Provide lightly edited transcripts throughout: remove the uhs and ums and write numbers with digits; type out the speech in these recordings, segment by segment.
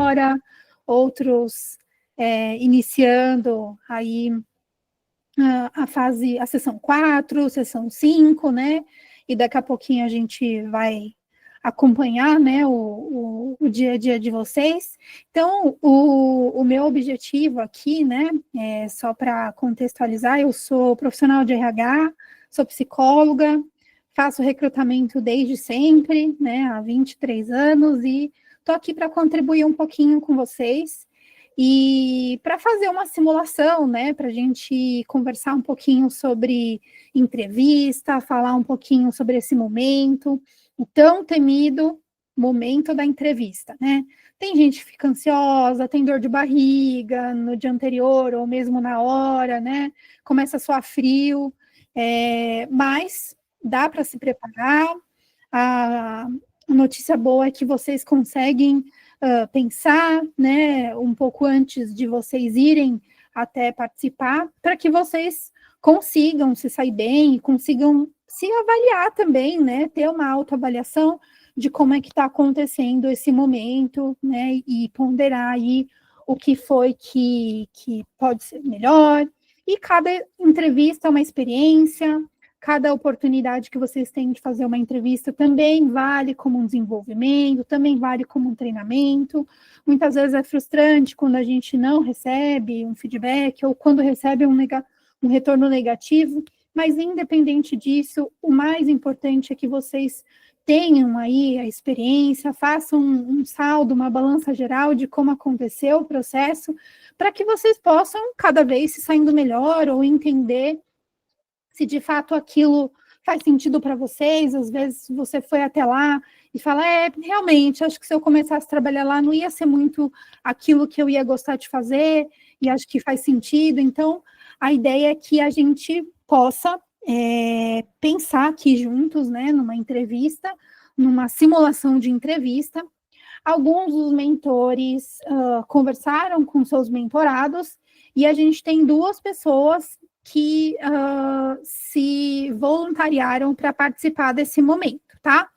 hora, outros iniciando aí a sessão 4, sessão 5, né? E daqui a pouquinho a gente vai acompanhar, né, o dia a dia de vocês. Então, o meu objetivo aqui, né, só para contextualizar, eu sou profissional de RH, sou psicóloga, faço recrutamento desde sempre, né, há 23 anos, e estou aqui para contribuir um pouquinho com vocês, e para fazer uma simulação, né, para a gente conversar um pouquinho sobre entrevista, falar um pouquinho sobre esse momento, o tão temido momento da entrevista, né? Tem gente que fica ansiosa, tem dor de barriga no dia anterior ou mesmo na hora, né? Começa a suar frio, mas dá para se preparar. A notícia boa é que vocês conseguem pensar, né, um pouco antes de vocês irem até participar, para que vocês consigam se sair bem e consigam se avaliar também, né, ter uma autoavaliação de como é que está acontecendo esse momento, né, e ponderar aí o que foi que pode ser melhor. E cada entrevista é uma experiência, cada oportunidade que vocês têm de fazer uma entrevista também vale como um desenvolvimento, também vale como um treinamento. Muitas vezes é frustrante quando a gente não recebe um feedback ou quando recebe um retorno negativo, mas independente disso, o mais importante é que vocês tenham aí a experiência, façam um saldo, uma balança geral de como aconteceu o processo, para que vocês possam cada vez se saindo melhor ou entender se de fato aquilo faz sentido para vocês. Às vezes você foi até lá e fala, realmente, acho que se eu começasse a trabalhar lá não ia ser muito aquilo que eu ia gostar de fazer, e acho que faz sentido. Então, a ideia é que a gente possa pensar aqui juntos, né, numa entrevista, numa simulação de entrevista. Alguns dos mentores conversaram com seus mentorados, e a gente tem 2 pessoas que se voluntariaram para participar desse momento, tá?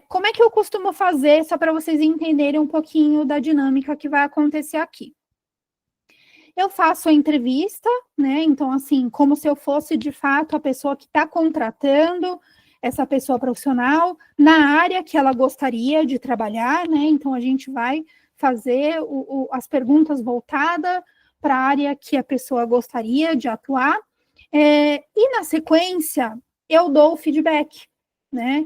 Como é que eu costumo fazer, só para vocês entenderem um pouquinho da dinâmica que vai acontecer aqui? Eu faço a entrevista, né? Então, assim, como se eu fosse, de fato, a pessoa que está contratando essa pessoa profissional na área que ela gostaria de trabalhar, né? Então, a gente vai fazer as perguntas voltadas para a área que a pessoa gostaria de atuar. E, na sequência, eu dou o feedback, né?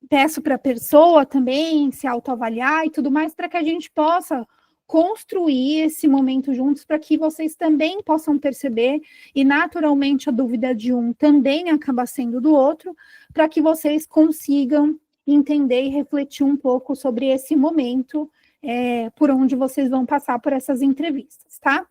Peço para a pessoa também se autoavaliar e tudo mais, para que a gente possa construir esse momento juntos, para que vocês também possam perceber, e naturalmente a dúvida de um também acaba sendo do outro, para que vocês consigam entender e refletir um pouco sobre esse momento, por onde vocês vão passar por essas entrevistas, tá?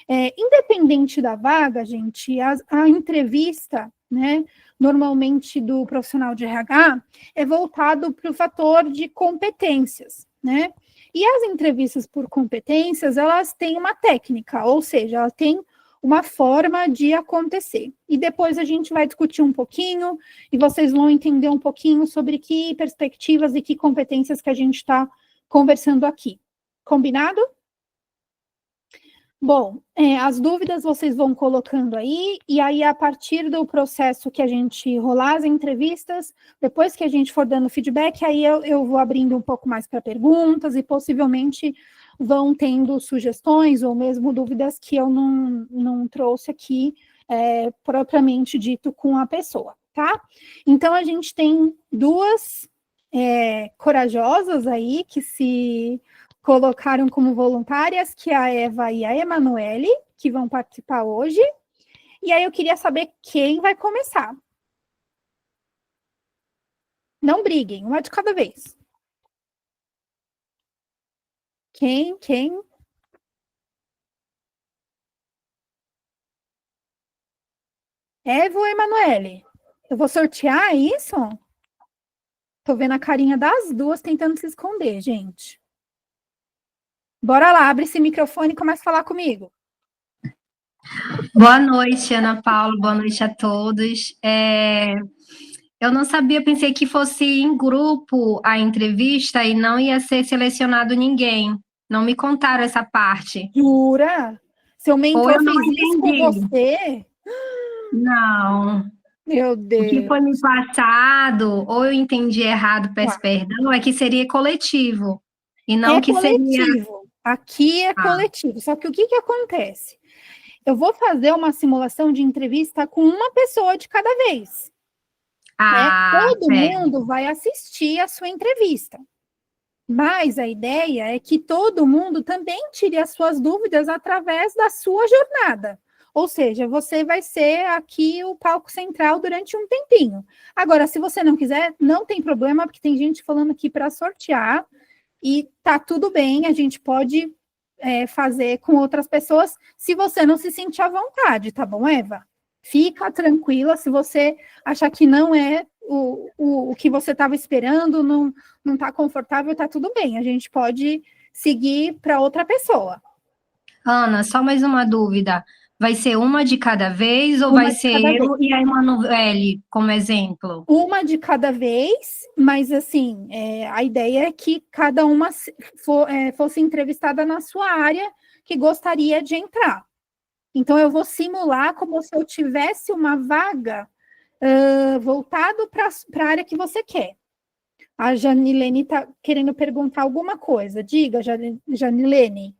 Independente da vaga, gente, a entrevista, né, normalmente do profissional de RH, é voltado para o fator de competências, né? E as entrevistas por competências, elas têm uma técnica, ou seja, elas têm uma forma de acontecer. E depois a gente vai discutir um pouquinho, e vocês vão entender um pouquinho sobre que perspectivas e que competências que a gente está conversando aqui. Combinado? Bom, as dúvidas vocês vão colocando aí, e aí a partir do processo que a gente rolar as entrevistas, depois que a gente for dando feedback, aí eu vou abrindo um pouco mais para perguntas, e possivelmente vão tendo sugestões ou mesmo dúvidas que eu não trouxe aqui propriamente dito com a pessoa, tá? Então, a gente tem 2 corajosas aí que se colocaram como voluntárias, que é a Eva e a Emanuele, que vão participar hoje. E aí eu queria saber quem vai começar. Não briguem, uma de cada vez. Quem? Eva ou Emanuele? Eu vou sortear isso? Tô vendo a carinha das 2 tentando se esconder, gente. Bora lá, abre esse microfone e começa a falar comigo. Boa noite, Ana Paula, boa noite a todos. Eu não sabia, pensei que fosse em grupo a entrevista e não ia ser selecionado ninguém. Não me contaram essa parte. Jura? Seu Ou mentor eu não fez isso com entendi. você? Não. Meu O que foi me Deus. passado, ou eu entendi errado, peço Tá. perdão, é que seria coletivo. E não É que seria. coletivo. Aqui é Ah, coletivo. Só que o que acontece? Eu vou fazer uma simulação de entrevista com uma pessoa de cada vez, né? Todo certo. mundo vai assistir a sua entrevista. Mas a ideia é que todo mundo também tire as suas dúvidas através da sua jornada. Ou seja, você vai ser aqui o palco central durante um tempinho. Agora, se você não quiser, não tem problema, porque tem gente falando aqui para sortear e tá tudo bem, a gente pode fazer com outras pessoas se você não se sentir à vontade, tá bom, Eva? Fica tranquila, se você achar que não é o que você estava esperando, não está confortável, tá tudo bem, a gente pode seguir para outra pessoa. Ana, só mais uma dúvida. Vai ser uma de cada vez ou vai Uma de ser cada vez. eu e a Emanuele como exemplo? Uma de cada vez, mas assim, a ideia é que cada uma fosse entrevistada na sua área que gostaria de entrar. Então, eu vou simular como se eu tivesse uma vaga voltado para a área que você quer. A Janilene está querendo perguntar alguma coisa. Diga, Janilene.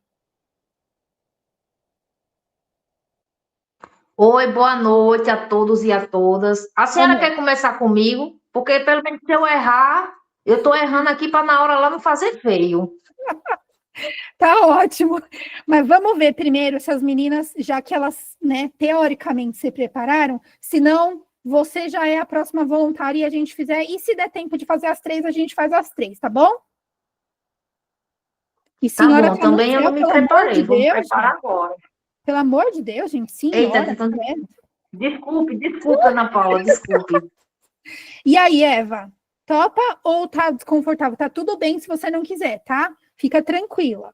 Oi, boa noite a todos e a todas. A Boa senhora noite. quer começar comigo? Porque pelo menos se eu errar, eu estou errando aqui para na hora lá não fazer feio. Tá ótimo. Mas vamos ver primeiro se as meninas, já que elas, né, teoricamente se prepararam, se não, você já é a próxima voluntária e a gente fizer. E se der tempo de fazer as três, a gente faz as três, tá bom? E Tá senhora bom, tá no também eu céu, não me pelo amor de preparei, vou me Deus, preparar gente. agora. Pelo amor de Deus, gente, Eita, senhora, então, credo. desculpe, Ana Paula, desculpe. E aí, Eva, topa ou tá desconfortável? Tá tudo bem se você não quiser, tá? Fica tranquila.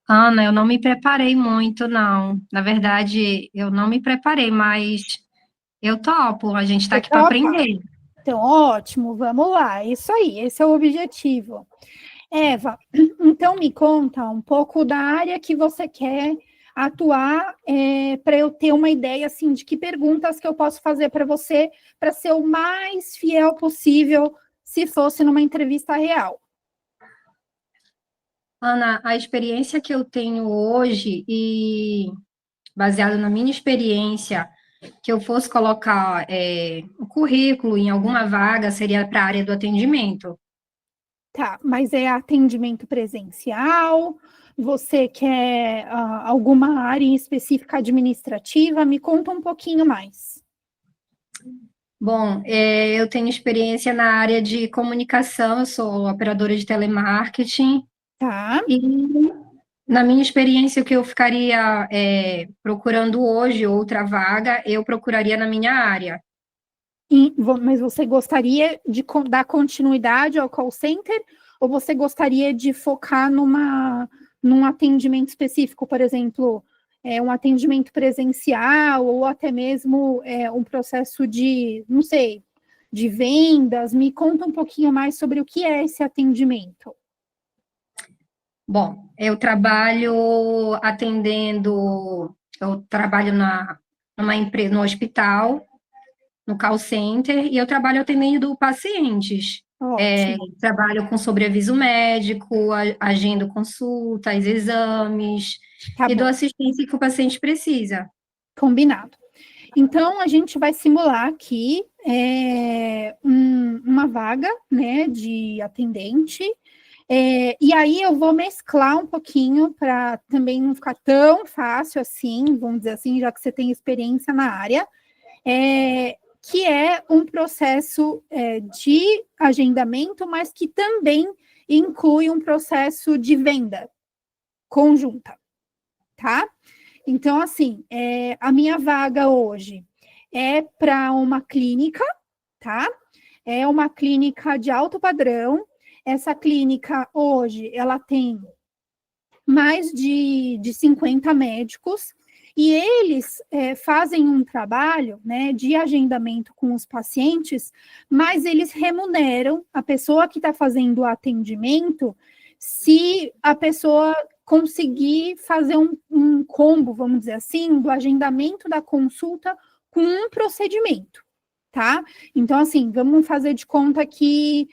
Ana, eu não me preparei muito, não. Na verdade, eu não me preparei, mas eu topo. A gente está Você aqui para topa? aprender. Então, ótimo, vamos lá. Isso aí, esse é o objetivo. Eva, então me conta um pouco da área que você quer atuar, para eu ter uma ideia assim de que perguntas que eu posso fazer para você para ser o mais fiel possível se fosse numa entrevista real. Ana, a experiência que eu tenho hoje e baseado na minha experiência, que eu fosse colocar o currículo em alguma vaga, seria para a área do atendimento. Tá, mas é atendimento presencial? Você quer alguma área em específica administrativa? Me conta um pouquinho mais. Bom, eu tenho experiência na área de comunicação, eu sou operadora de telemarketing, Tá, e na minha experiência, o que eu ficaria procurando hoje, outra vaga, eu procuraria na minha área. mas você gostaria de dar continuidade ao call center ou você gostaria de focar num atendimento específico, por exemplo, um atendimento presencial ou até mesmo um processo de, não sei, de vendas? Me conta um pouquinho mais sobre o que é esse atendimento. Bom, eu trabalho atendendo, eu trabalho numa empresa, no hospital, no call center, e eu trabalho atendendo pacientes. Ótimo, Trabalho com sobreaviso médico, agendo consultas, exames, tá e dou bom, assistência que o paciente precisa. combinado. Então, a gente vai simular aqui uma vaga, né, de atendente. E aí eu vou mesclar um pouquinho para também não ficar tão fácil assim, vamos dizer assim, já que você tem experiência na área, que é um processo de agendamento, mas que também inclui um processo de venda conjunta, tá? Então, assim, a minha vaga hoje é para uma clínica, tá? É uma clínica de alto padrão. Essa clínica hoje, ela tem mais de 50 médicos E eles fazem um trabalho, né, de agendamento com os pacientes, mas eles remuneram a pessoa que está fazendo o atendimento se a pessoa conseguir fazer um combo, vamos dizer assim, do agendamento da consulta com um procedimento, tá? Então, assim, vamos fazer de conta que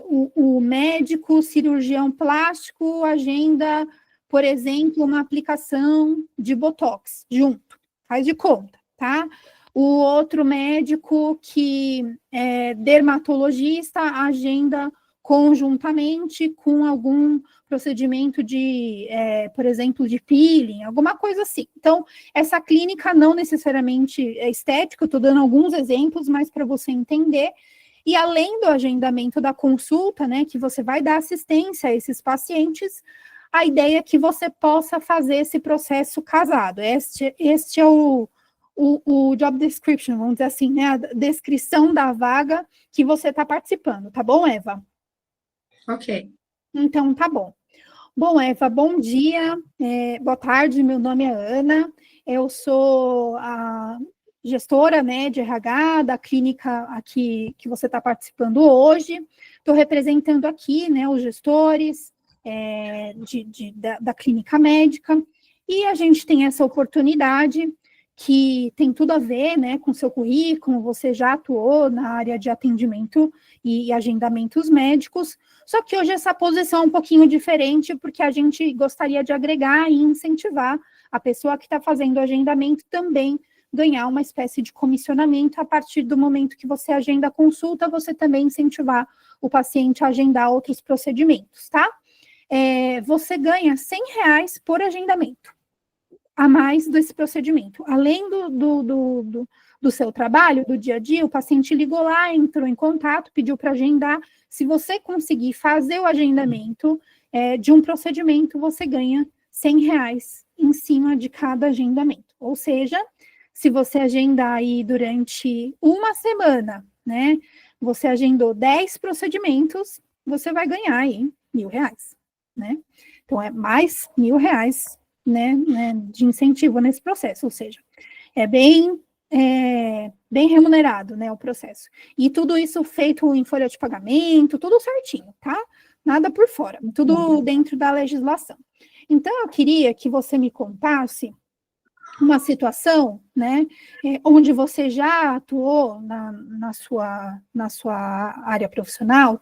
o médico cirurgião plástico agenda, por exemplo, uma aplicação de Botox junto, faz de conta, tá? O outro médico que é dermatologista agenda conjuntamente com algum procedimento de, por exemplo, de peeling, alguma coisa assim. Então, essa clínica não necessariamente é estética, eu estou dando alguns exemplos, mas para você entender. E além do agendamento da consulta, né, que você vai dar assistência a esses pacientes, a ideia é que você possa fazer esse processo casado. Este é o job description, vamos dizer assim, né, a descrição da vaga que você está participando, tá bom, Eva? Ok. Então, tá bom. Bom, Eva, bom dia, boa tarde, meu nome é Ana, eu sou a gestora, né, de RH da clínica aqui que você está participando hoje, estou representando aqui, né, os gestores da clínica médica, e a gente tem essa oportunidade que tem tudo a ver, né, com seu currículo, você já atuou na área de atendimento e agendamentos médicos, só que hoje essa posição é um pouquinho diferente, porque a gente gostaria de agregar e incentivar a pessoa que está fazendo o agendamento também ganhar uma espécie de comissionamento a partir do momento que você agenda a consulta, você também incentivar o paciente a agendar outros procedimentos, tá? Você ganha R$100 por agendamento a mais desse procedimento. Além do seu trabalho, do dia a dia, o paciente ligou lá, entrou em contato, pediu para agendar. Se você conseguir fazer o agendamento de um procedimento, você ganha R$100 em cima de cada agendamento. Ou seja, se você agendar aí durante uma semana, né, você agendou 10 procedimentos, você vai ganhar aí R$1.000, né? Então, é mais R$1.000, né, de incentivo nesse processo, ou seja, é bem remunerado, né, o processo. E tudo isso feito em folha de pagamento, tudo certinho, tá? Nada por fora, tudo dentro da legislação. Então, eu queria que você me contasse uma situação, né, onde você já atuou na sua área profissional,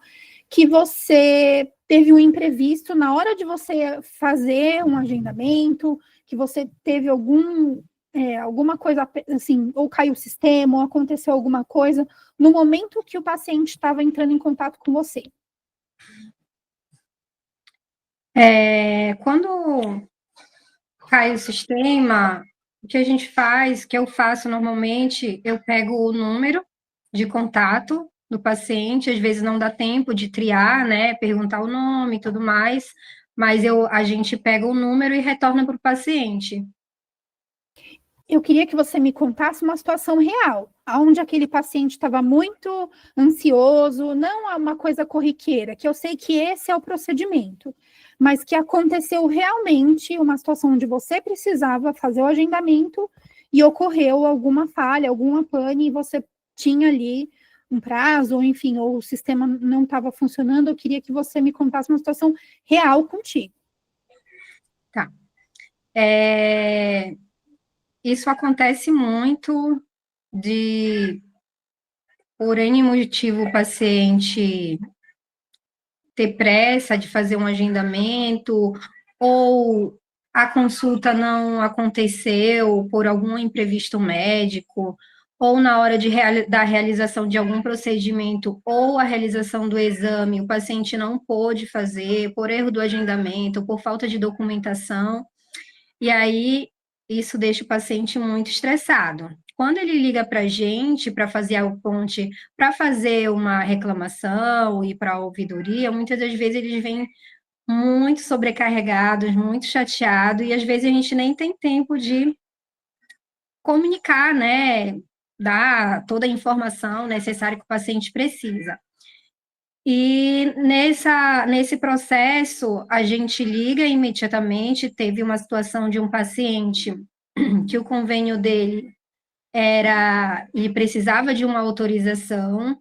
que você teve um imprevisto na hora de você fazer um agendamento, que você teve alguma coisa, assim, ou caiu o sistema, ou aconteceu alguma coisa, no momento que o paciente estava entrando em contato com você. Quando cai o sistema, o que a gente faz, que eu faço normalmente, eu pego o número de contato do paciente, às vezes não dá tempo de triar, né, perguntar o nome e tudo mais, mas a gente pega o número e retorna para o paciente. Eu queria que você me contasse uma situação real, onde aquele paciente estava muito ansioso, não é uma coisa corriqueira, que eu sei que esse é o procedimento, mas que aconteceu realmente uma situação onde você precisava fazer o agendamento e ocorreu alguma falha, alguma pane, e você tinha ali um prazo, ou enfim, ou o sistema não estava funcionando. Eu queria que você me contasse uma situação real contigo. Tá. Isso acontece muito por N motivo, o paciente ter pressa de fazer um agendamento, ou a consulta não aconteceu por algum imprevisto médico, ou na hora da realização de algum procedimento, ou a realização do exame, o paciente não pôde fazer por erro do agendamento, por falta de documentação, e aí isso deixa o paciente muito estressado. Quando ele liga para a gente para fazer a ponte, para fazer uma reclamação e para a ouvidoria, muitas das vezes eles vêm muito sobrecarregados, muito chateados, e às vezes a gente nem tem tempo de comunicar, né, dar toda a informação necessária que o paciente precisa. E nesse processo, a gente liga imediatamente. Teve uma situação de um paciente que o convênio dele ele precisava de uma autorização,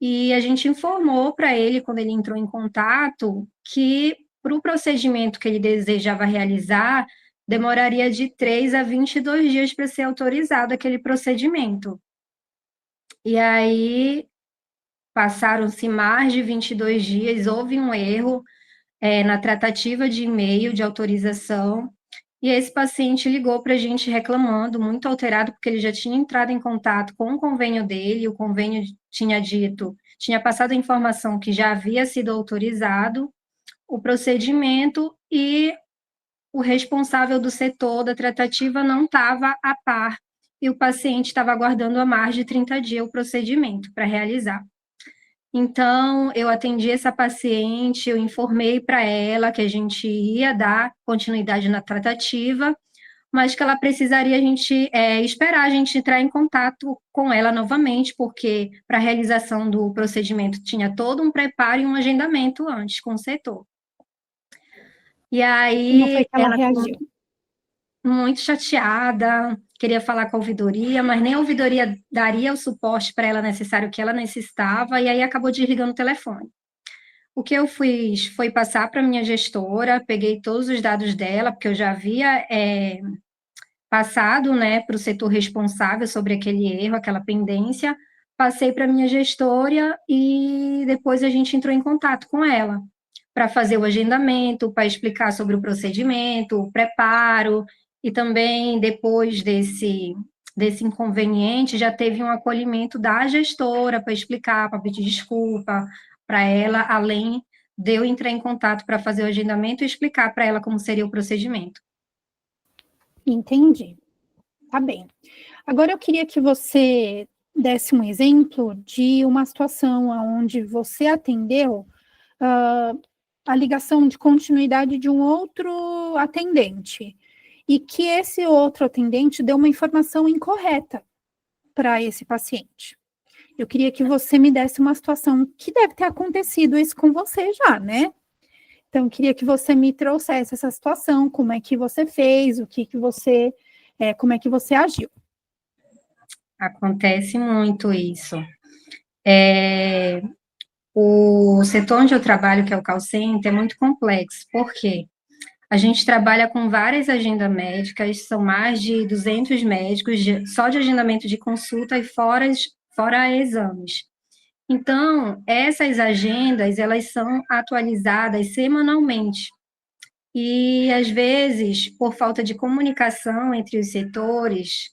e a gente informou para ele, quando ele entrou em contato, que para o procedimento que ele desejava realizar, demoraria de 3 a 22 dias para ser autorizado aquele procedimento. E aí, passaram-se mais de 22 dias, houve um erro na tratativa de e-mail de autorização, e esse paciente ligou para a gente reclamando, muito alterado, porque ele já tinha entrado em contato com o convênio dele, o convênio tinha passado a informação que já havia sido autorizado o procedimento, e o responsável do setor da tratativa não estava a par, e o paciente estava aguardando há mais de 30 dias o procedimento para realizar. Então, eu atendi essa paciente, eu informei para ela que a gente ia dar continuidade na tratativa, mas que ela precisaria esperar a gente entrar em contato com ela novamente, porque para a realização do procedimento tinha todo um preparo e um agendamento antes com o setor. E aí, Como foi que ela reagiu? Muito chateada, queria falar com a ouvidoria, mas nem a ouvidoria daria o suporte para ela necessário que ela necessitava, e aí acabou desligando o telefone. O que eu fiz foi passar para minha gestora, peguei todos os dados dela, porque eu já havia passado, né, para o setor responsável sobre aquele erro, aquela pendência, passei para minha gestora e depois a gente entrou em contato com ela para fazer o agendamento, para explicar sobre o procedimento, o preparo, e também depois desse inconveniente já teve um acolhimento da gestora para explicar, para pedir desculpa para ela, além de eu entrar em contato para fazer o agendamento e explicar para ela como seria o procedimento. Entendi. Tá bem. Agora eu queria que você desse um exemplo de uma situação onde você atendeu a ligação de continuidade de um outro atendente e que esse outro atendente deu uma informação incorreta para esse paciente. Eu queria que você me desse uma situação que deve ter acontecido isso com você já, né? Então, eu queria que você me trouxesse essa situação, como é que você fez, como é que você agiu. Acontece muito isso. O setor onde eu trabalho, que é o call center, é muito complexo. Por quê? A gente trabalha com várias agendas médicas, são mais de 200 médicos, só de agendamento de consulta e fora exames. Então, essas agendas, elas são atualizadas semanalmente. E, às vezes, por falta de comunicação entre os setores,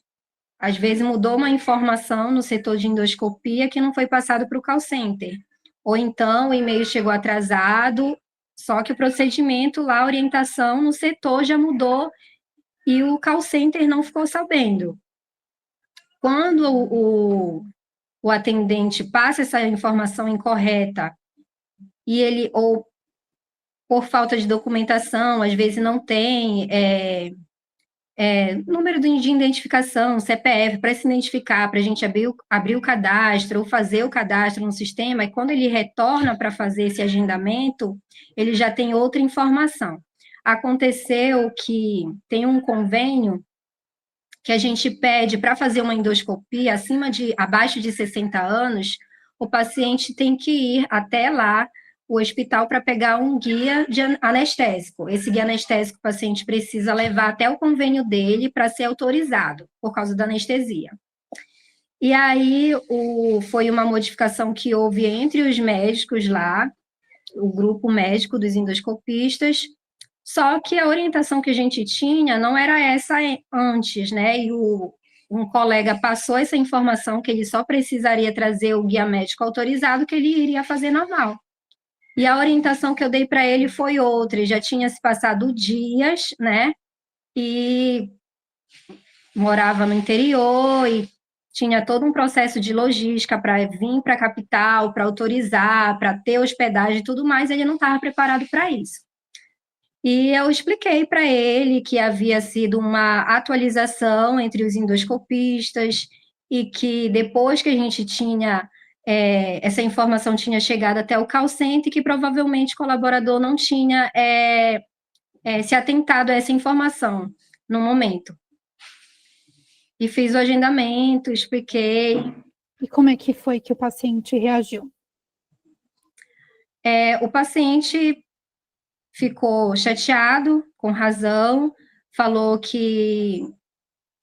às vezes mudou uma informação no setor de endoscopia que não foi passado para o call center. Ou então, o e-mail chegou atrasado, só que o procedimento lá, a orientação no setor já mudou e o call center não ficou sabendo. Quando o atendente passa essa informação incorreta e ele, ou por falta de documentação, às vezes não tem número de identificação, CPF, para se identificar, para a gente abrir o cadastro, ou fazer o cadastro no sistema, e quando ele retorna para fazer esse agendamento, ele já tem outra informação. Aconteceu que tem um convênio que a gente pede para fazer uma endoscopia abaixo de 60 anos, o paciente tem que ir até lá, o hospital, para pegar um guia de anestésico. Esse guia anestésico o paciente precisa levar até o convênio dele para ser autorizado, por causa da anestesia. E aí, foi uma modificação que houve entre os médicos lá, o grupo médico dos endoscopistas, só que a orientação que a gente tinha não era essa antes, né? E um colega passou essa informação que ele só precisaria trazer o guia médico autorizado, que ele iria fazer normal. E a orientação que eu dei para ele foi outra, já tinha se passado dias, né? E morava no interior e tinha todo um processo de logística para vir para a capital, para autorizar, para ter hospedagem e tudo mais, ele não estava preparado para isso. E eu expliquei para ele que havia sido uma atualização entre os endoscopistas e que depois que a gente tinha essa informação tinha chegado até o call center, que provavelmente o colaborador não tinha se atentado a essa informação no momento. e fiz o agendamento, expliquei. E como é que foi que o paciente reagiu? O paciente ficou chateado, com razão, falou que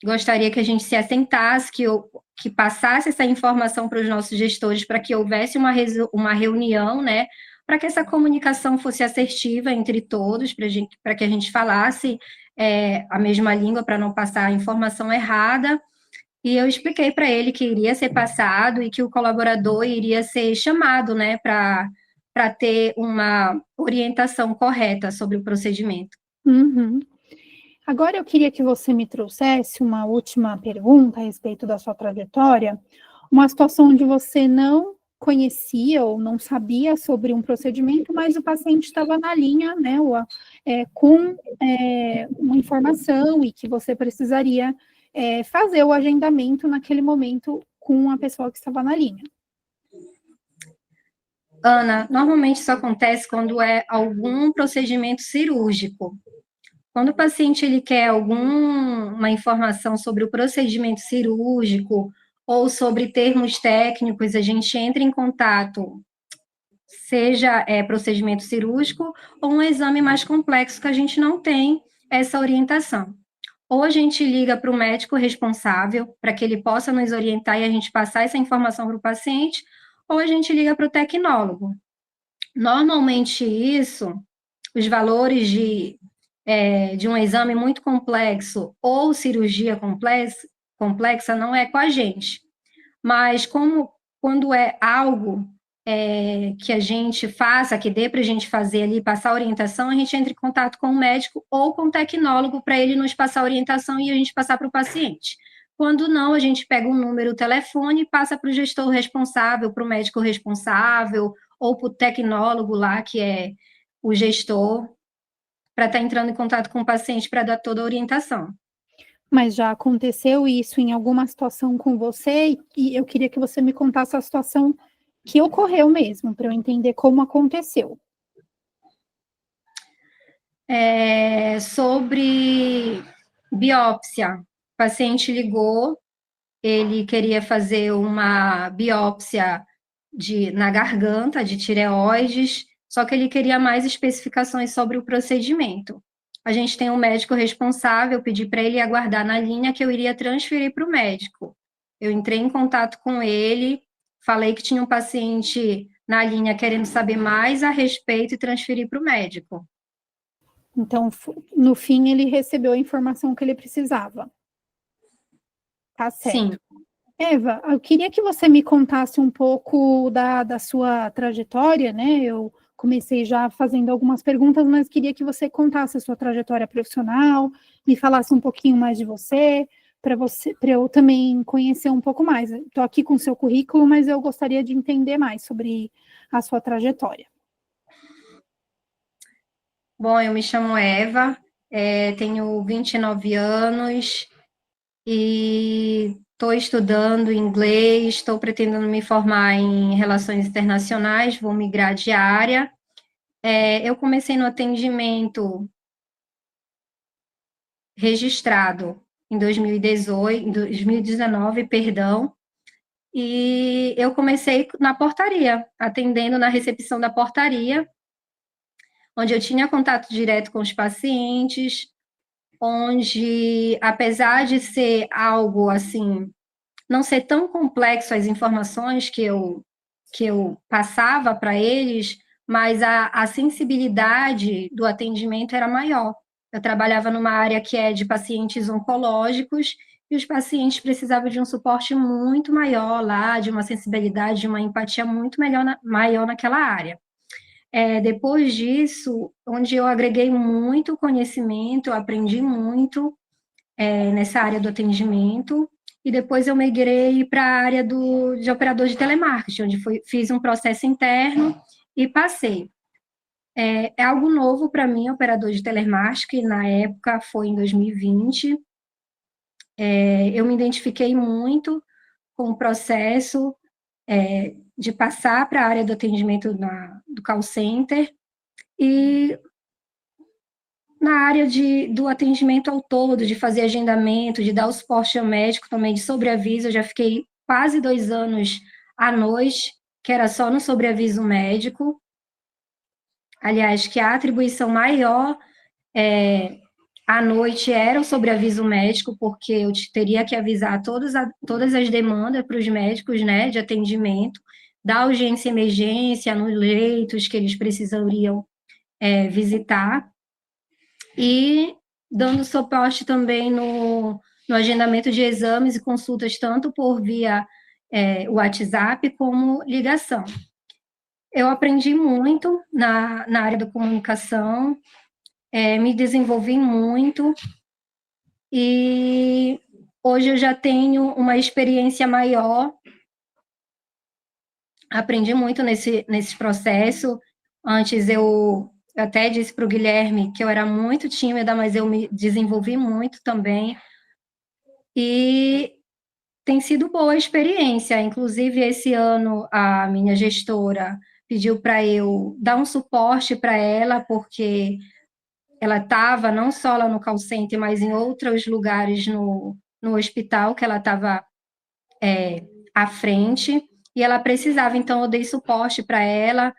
gostaria que a gente se assentasse, que passasse essa informação para os nossos gestores, para que houvesse uma reunião, né, para que essa comunicação fosse assertiva entre todos, para que a gente falasse a mesma língua, para não passar a informação errada. E eu expliquei para ele que iria ser passado e que o colaborador iria ser chamado, né, para ter uma orientação correta sobre o procedimento. Uhum. Agora eu queria que você me trouxesse uma última pergunta a respeito da sua trajetória, uma situação onde você não conhecia ou não sabia sobre um procedimento, mas o paciente estava na linha, né, com uma informação e que você precisaria fazer o agendamento naquele momento com a pessoa que estava na linha. Ana, normalmente isso acontece quando é algum procedimento cirúrgico. Quando o paciente ele quer alguma informação sobre o procedimento cirúrgico ou sobre termos técnicos, a gente entra em contato, seja procedimento cirúrgico ou um exame mais complexo que a gente não tem essa orientação. Ou a gente liga para o médico responsável para que ele possa nos orientar e a gente passar essa informação para o paciente, ou a gente liga para o tecnólogo. Normalmente isso, os valores de um exame muito complexo ou cirurgia complexa não é com a gente. Mas quando é algo que a gente faça, que dê para a gente fazer ali, passar orientação, a gente entra em contato com o médico ou com o tecnólogo para ele nos passar a orientação e a gente passar para o paciente. Quando não, a gente pega um número, o telefone e passa para o gestor responsável, para o médico responsável ou para o tecnólogo lá, que é o gestor, para estar entrando em contato com o paciente para dar toda a orientação. Mas já aconteceu isso em alguma situação com você? E eu queria que você me contasse a situação que ocorreu mesmo, para eu entender como aconteceu. Sobre biópsia, o paciente ligou, ele queria fazer uma biópsia na garganta, de tireoides, só que ele queria mais especificações sobre o procedimento. A gente tem um médico responsável, eu pedi para ele aguardar na linha que eu iria transferir para o médico. Eu entrei em contato com ele, falei que tinha um paciente na linha querendo saber mais a respeito e transferi para o médico. Então, no fim, ele recebeu a informação que ele precisava. Tá certo. Sim. Eva, eu queria que você me contasse um pouco da sua trajetória, né? Eu comecei já fazendo algumas perguntas, mas queria que você contasse a sua trajetória profissional, me falasse um pouquinho mais de você, para eu também conhecer um pouco mais. Estou aqui com o seu currículo, mas eu gostaria de entender mais sobre a sua trajetória. Bom, eu me chamo Eva, tenho 29 anos e estou estudando inglês, estou pretendendo me formar em relações internacionais, vou migrar de área. Eu comecei no atendimento registrado em 2019, perdão, e eu comecei na portaria, atendendo na recepção da portaria, onde eu tinha contato direto com os pacientes, onde, apesar de ser algo assim, não ser tão complexo as informações que eu passava para eles, mas a sensibilidade do atendimento era maior. Eu trabalhava numa área que é de pacientes oncológicos e os pacientes precisavam de um suporte muito maior lá, de uma sensibilidade, de uma empatia muito maior naquela área. Depois disso, onde eu agreguei muito conhecimento, eu aprendi muito nessa área do atendimento, e depois eu migrei para a área de operador de telemarketing, onde fiz um processo interno e passei. É algo novo para mim, operador de telemarketing, na época foi em 2020. Eu me identifiquei muito com o processo de passar para a área do atendimento do call center, e na área do atendimento ao todo, de fazer agendamento, de dar o suporte ao médico também, de sobreaviso. Eu já fiquei quase 2 anos à noite, que era só no sobreaviso médico. Aliás, que a atribuição maior à noite era o sobreaviso médico, porque eu teria que avisar todas as demandas para os médicos, né, de atendimento, da urgência e emergência, nos leitos que eles precisariam visitar, e dando suporte também no agendamento de exames e consultas, tanto por via WhatsApp como ligação. Eu aprendi muito na área da comunicação, me desenvolvi muito, e hoje eu já tenho uma experiência maior, aprendi muito nesse processo. Antes eu até disse para o Guilherme que eu era muito tímida, mas eu me desenvolvi muito também, e tem sido boa a experiência. Inclusive, esse ano, a minha gestora pediu para eu dar um suporte para ela, porque ela estava não só lá no call center, mas em outros lugares no hospital, que ela estava à frente, e ela precisava, então eu dei suporte para ela,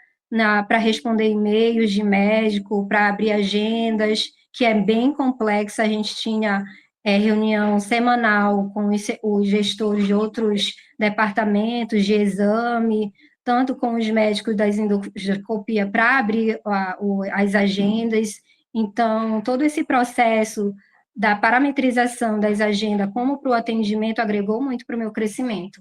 para responder e-mails de médico, para abrir agendas, que é bem complexa. A gente tinha reunião semanal com os gestores de outros departamentos de exame, tanto com os médicos da endoscopia para abrir as agendas. Então, todo esse processo da parametrização das agendas como para o atendimento agregou muito para o meu crescimento.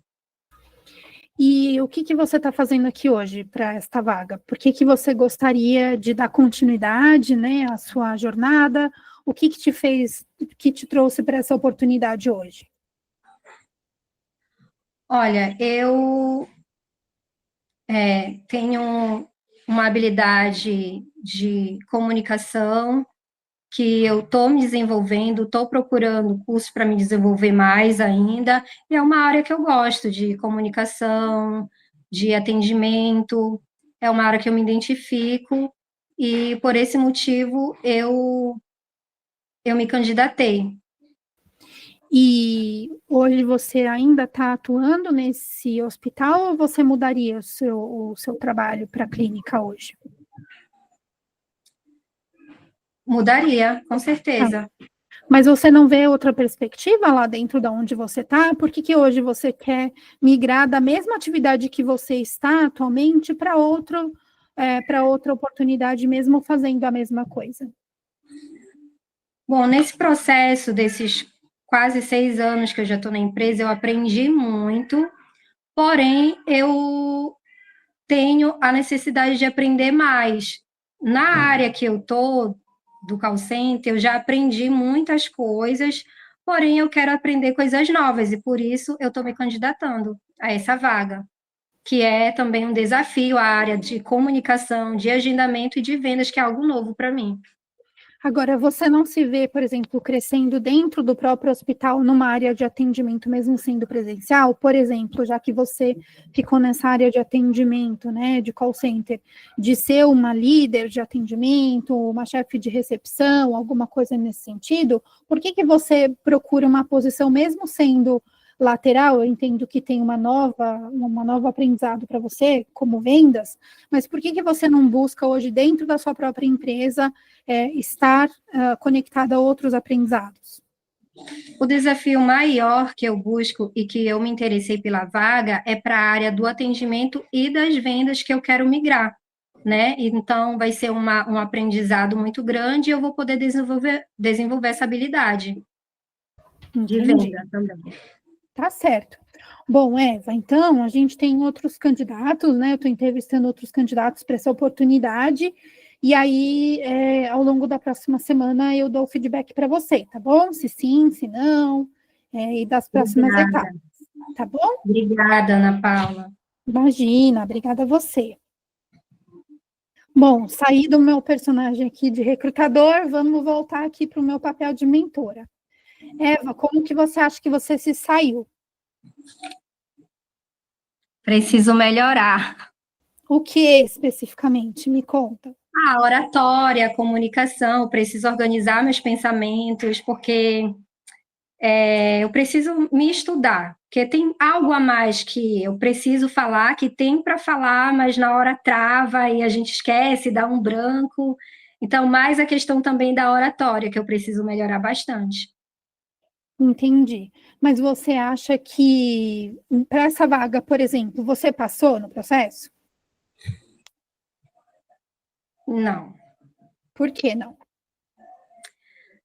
E o que você está fazendo aqui hoje para esta vaga? Por que você gostaria de dar continuidade, né, à sua jornada? O que te trouxe para essa oportunidade hoje? Olha, eu tenho uma habilidade de comunicação que eu estou me desenvolvendo, estou procurando curso para me desenvolver mais ainda, e é uma área que eu gosto, de comunicação, de atendimento, é uma área que eu me identifico, e por esse motivo eu me candidatei. E hoje você ainda está atuando nesse hospital ou você mudaria o seu trabalho para a clínica hoje? Mudaria, com certeza. Mas você não vê outra perspectiva lá dentro de onde você está? Por que hoje você quer migrar da mesma atividade que você está atualmente para outra oportunidade, mesmo fazendo a mesma coisa? Bom, nesse processo desses quase 6 anos que eu já estou na empresa, eu aprendi muito, porém, eu tenho a necessidade de aprender mais. Na área que eu estou, do call center, eu já aprendi muitas coisas, porém, eu quero aprender coisas novas, e por isso eu estou me candidatando a essa vaga, que é também um desafio, a área de comunicação, de agendamento e de vendas, que é algo novo para mim. Agora, você não se vê, por exemplo, crescendo dentro do próprio hospital numa área de atendimento, mesmo sendo presencial? Por exemplo, já que você ficou nessa área de atendimento, né, de call center, de ser uma líder de atendimento, uma chefe de recepção, alguma coisa nesse sentido, por que você procura uma posição, mesmo sendo lateral? Eu entendo que tem uma nova aprendizado para você, como vendas, mas por que você não busca hoje, dentro da sua própria empresa, estar conectada a outros aprendizados? O desafio maior que eu busco e que eu me interessei pela vaga é para a área do atendimento e das vendas, que eu quero migrar, né? Então, vai ser um aprendizado muito grande, e eu vou poder desenvolver essa habilidade de venda também. Tá certo. Bom, Eva, então, a gente tem outros candidatos, né? Eu estou entrevistando outros candidatos para essa oportunidade, e aí, ao longo da próxima semana, eu dou o feedback para você, tá bom? Se sim, se não, e das próximas etapas, tá bom? Obrigada, Ana Paula. Imagina, obrigada a você. Bom, saí do meu personagem aqui de recrutador, vamos voltar aqui para o meu papel de mentora. Eva, como que você acha que você se saiu? Preciso melhorar. O que especificamente? Me conta. A oratória, a comunicação, eu preciso organizar meus pensamentos, porque eu preciso me estudar, porque tem algo a mais que eu preciso falar, que tem para falar, mas na hora trava e a gente esquece, dá um branco. Então, mais a questão também da oratória, que eu preciso melhorar bastante. Entendi. Mas você acha que para essa vaga, por exemplo, você passou no processo? Não. Por que não?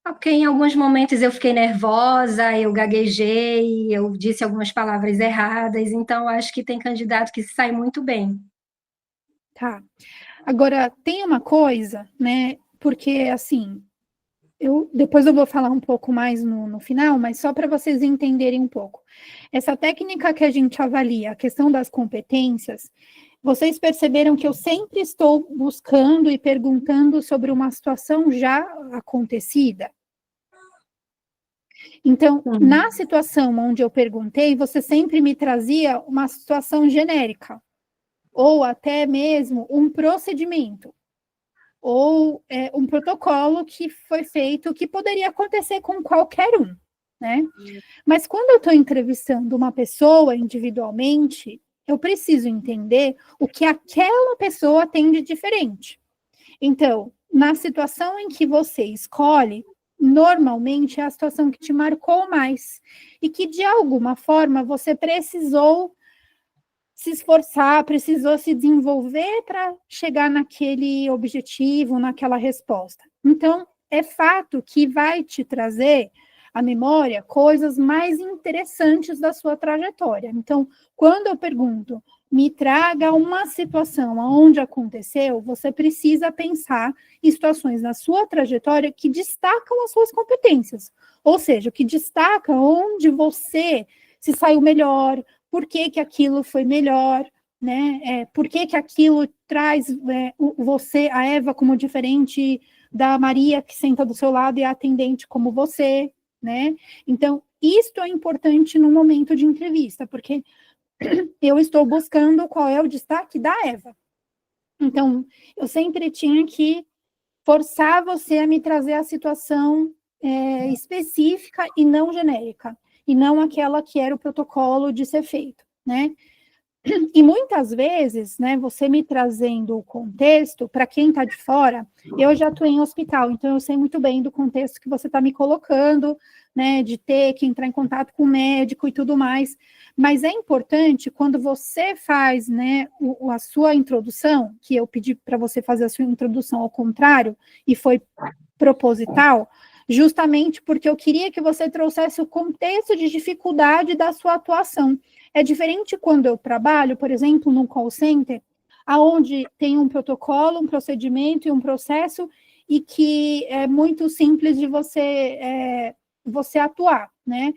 Porque em alguns momentos eu fiquei nervosa, eu gaguejei, eu disse algumas palavras erradas, então acho que tem candidato que se sai muito bem. Tá. Agora, tem uma coisa, né? Porque, assim, depois eu vou falar um pouco mais no final, mas só para vocês entenderem um pouco. Essa técnica que a gente avalia, a questão das competências, vocês perceberam que eu sempre estou buscando e perguntando sobre uma situação já acontecida? Então, na situação onde eu perguntei, você sempre me trazia uma situação genérica, ou até mesmo um procedimento, ou um protocolo que foi feito, que poderia acontecer com qualquer um, né? Mas quando eu estou entrevistando uma pessoa individualmente, eu preciso entender o que aquela pessoa tem de diferente. Então, na situação em que você escolhe, normalmente é a situação que te marcou mais e que, de alguma forma, você precisou se esforçar, precisou se desenvolver para chegar naquele objetivo, naquela resposta. Então, é fato que vai te trazer à memória coisas mais interessantes da sua trajetória. Então, quando eu pergunto, me traga uma situação onde aconteceu, você precisa pensar em situações na sua trajetória que destacam as suas competências, ou seja, que destaca onde você se saiu melhor, por que que aquilo foi melhor, né? Por que que aquilo traz você, a Eva, como diferente da Maria que senta do seu lado e é atendente como você, né? Então, isto é importante no momento de entrevista, porque eu estou buscando qual é o destaque da Eva. Então, eu sempre tinha que forçar você a me trazer a situação específica e não genérica, e não aquela que era o protocolo de ser feito, né? E muitas vezes, né, você me trazendo o contexto, para quem está de fora, eu já atuei em hospital, então eu sei muito bem do contexto que você está me colocando, né, de ter que entrar em contato com o médico e tudo mais, mas é importante quando você faz, né, a sua introdução, que eu pedi para você fazer a sua introdução ao contrário, e foi proposital, justamente porque eu queria que você trouxesse o contexto de dificuldade da sua atuação. É diferente quando eu trabalho, por exemplo, num call center, aonde tem um protocolo, um procedimento e um processo, e que é muito simples de você atuar, né?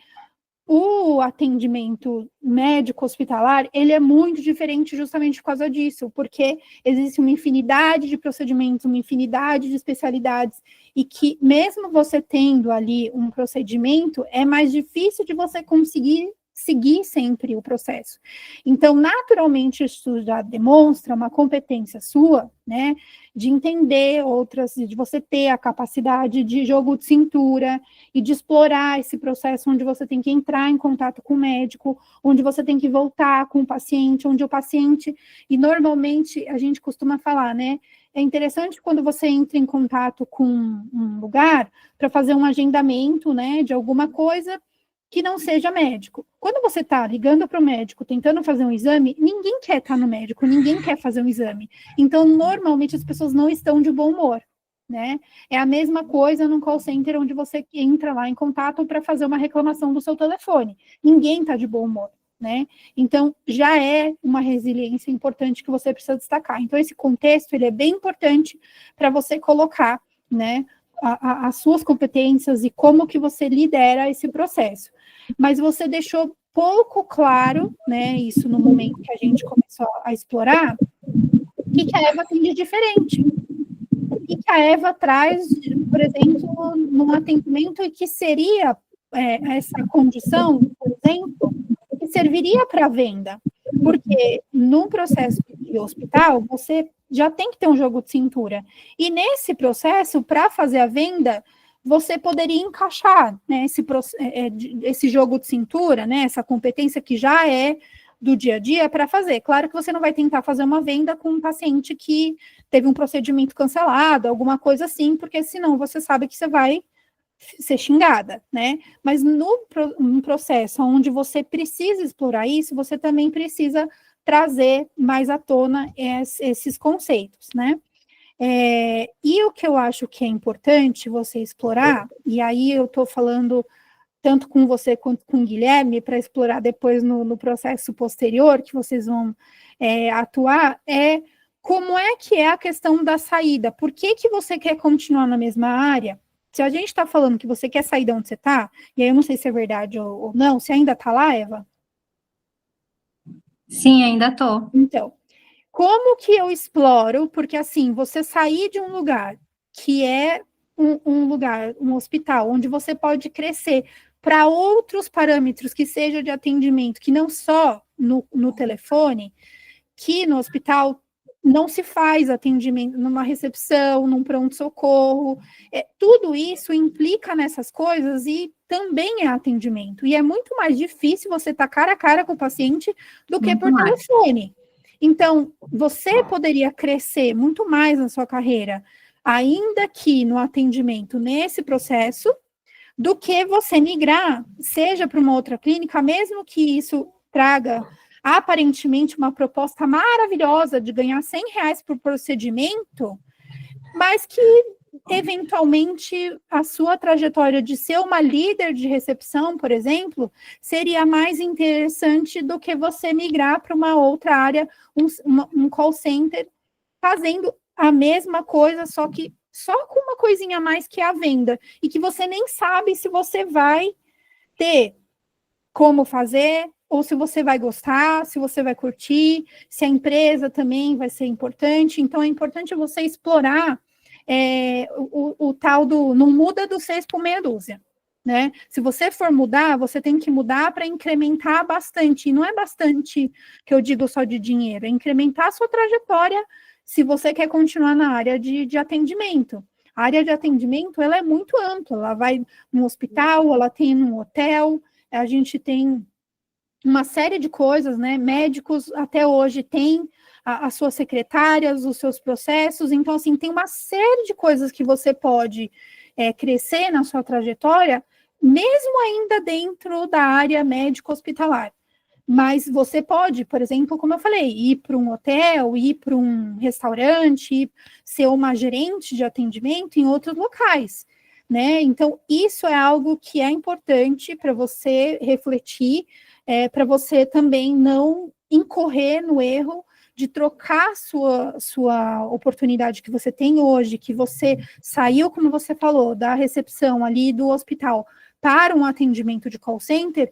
O atendimento médico hospitalar, ele é muito diferente justamente por causa disso, porque existe uma infinidade de procedimentos, uma infinidade de especialidades, e que mesmo você tendo ali um procedimento, é mais difícil de você conseguir seguir sempre o processo. Então, naturalmente, isso já demonstra uma competência sua, né, de entender outras, de você ter a capacidade de jogo de cintura e de explorar esse processo onde você tem que entrar em contato com o médico, onde você tem que voltar com o paciente, onde o paciente, e normalmente a gente costuma falar, né, é interessante quando você entra em contato com um lugar para fazer um agendamento, né, de alguma coisa que não seja médico. Quando você está ligando para o médico, tentando fazer um exame, ninguém quer estar no médico, ninguém quer fazer um exame. Então, normalmente, as pessoas não estão de bom humor, né? É a mesma coisa num call center, onde você entra lá em contato para fazer uma reclamação do seu telefone. Ninguém está de bom humor, né? Então, já é uma resiliência importante que você precisa destacar. Então, esse contexto, ele é bem importante para você colocar, né, as suas competências e como que você lidera esse processo. Mas você deixou pouco claro, né, isso no momento que a gente começou a explorar, o que a Eva tem de diferente. O que a Eva traz, por exemplo, num atendimento e que seria essa condição, por exemplo, que serviria para a venda. Porque num processo de hospital, você já tem que ter um jogo de cintura. E nesse processo, para fazer a venda, você poderia encaixar, né, esse jogo de cintura, né, essa competência que já é do dia a dia para fazer. Claro que você não vai tentar fazer uma venda com um paciente que teve um procedimento cancelado, alguma coisa assim, porque senão você sabe que você vai ser xingada, né? Mas no processo onde você precisa explorar isso, você também precisa trazer mais à tona esses conceitos, né? E o que eu acho que é importante você explorar, e aí eu estou falando tanto com você quanto com o Guilherme, para explorar depois no processo posterior, que vocês vão atuar, como é que é a questão da saída. Por que você quer continuar na mesma área? Se a gente está falando que você quer sair de onde você está, e aí eu não sei se é verdade ou não, você ainda está lá, Eva? Sim, ainda estou. Então, como que eu exploro? Porque, assim, você sair de um lugar que é um hospital, onde você pode crescer para outros parâmetros que seja de atendimento, que não só no telefone, que no hospital não se faz atendimento numa recepção, num pronto-socorro, tudo isso implica nessas coisas e também é atendimento. E é muito mais difícil você estar cara a cara com o paciente do que por telefone. Então, você poderia crescer muito mais na sua carreira, ainda que no atendimento nesse processo, do que você migrar, seja para uma outra clínica, mesmo que isso traga aparentemente uma proposta maravilhosa de ganhar R$100 por procedimento, mas que eventualmente a sua trajetória de ser uma líder de recepção, por exemplo, seria mais interessante do que você migrar para uma outra área, um call center, fazendo a mesma coisa, só com uma coisinha a mais que a venda, e que você nem sabe se você vai ter como fazer, ou se você vai gostar, se você vai curtir, se a empresa também vai ser importante. Então, é importante você explorar o tal do não muda do 6 por meia dúzia, né? Se você for mudar, você tem que mudar para incrementar bastante, e não é bastante que eu digo só de dinheiro, é incrementar a sua trajetória se você quer continuar na área de atendimento. A área de atendimento, ela é muito ampla, ela vai no hospital, ela tem num hotel, a gente tem uma série de coisas, né? Médicos até hoje têm as suas secretárias, os seus processos, então, assim, tem uma série de coisas que você pode crescer na sua trajetória, mesmo ainda dentro da área médico-hospitalar. Mas você pode, por exemplo, como eu falei, ir para um hotel, ir para um restaurante, ser uma gerente de atendimento em outros locais, né? Então, isso é algo que é importante para você refletir, para você também não incorrer no erro de trocar sua oportunidade que você tem hoje, que você saiu, como você falou, da recepção ali do hospital para um atendimento de call center,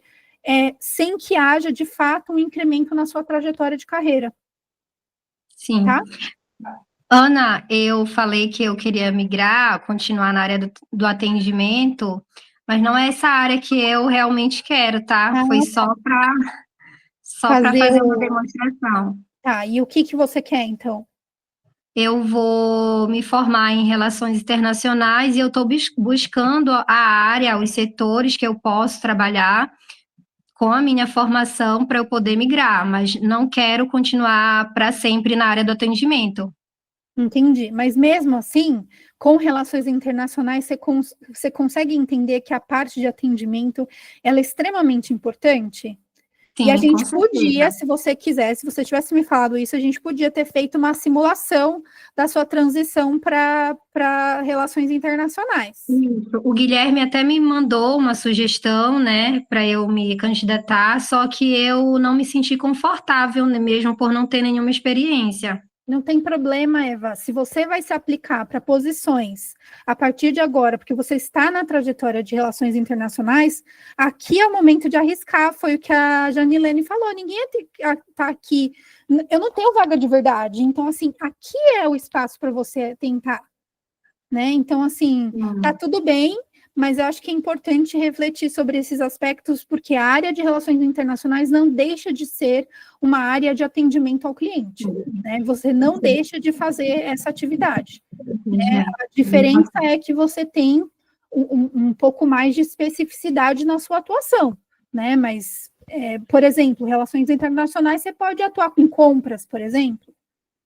sem que haja, de fato, um incremento na sua trajetória de carreira. Sim. Tá? Ana, eu falei que eu queria migrar, continuar na área do atendimento, mas não é essa área que eu realmente quero, tá? Foi só para fazer uma demonstração. Tá, e o que você quer, então? Eu vou me formar em relações internacionais e eu estou buscando a área, os setores que eu posso trabalhar com a minha formação para eu poder migrar, mas não quero continuar para sempre na área do atendimento. Entendi, mas mesmo assim, com relações internacionais, você consegue entender que a parte de atendimento, ela é extremamente importante? Sim, e a gente com podia, certeza. se você quisesse, se você tivesse me falado isso, a gente podia ter feito uma simulação da sua transição para relações internacionais. Isso. O Guilherme até me mandou uma sugestão, né, para eu me candidatar, só que eu não me senti confortável, né, mesmo por não ter nenhuma experiência. Não tem problema, Eva. Se você vai se aplicar para posições a partir de agora, porque você está na trajetória de relações internacionais, aqui é o momento de arriscar. Foi o que a Janilene falou. Ninguém está aqui. Eu não tenho vaga de verdade. Então, assim, aqui é o espaço para você tentar, né? Então, assim, tá tudo bem, mas eu acho que é importante refletir sobre esses aspectos, porque a área de relações internacionais não deixa de ser uma área de atendimento ao cliente, né? Você não deixa de fazer essa atividade. Né? A diferença é que você tem um pouco mais de especificidade na sua atuação, né? Mas, por exemplo, relações internacionais, você pode atuar com compras, por exemplo,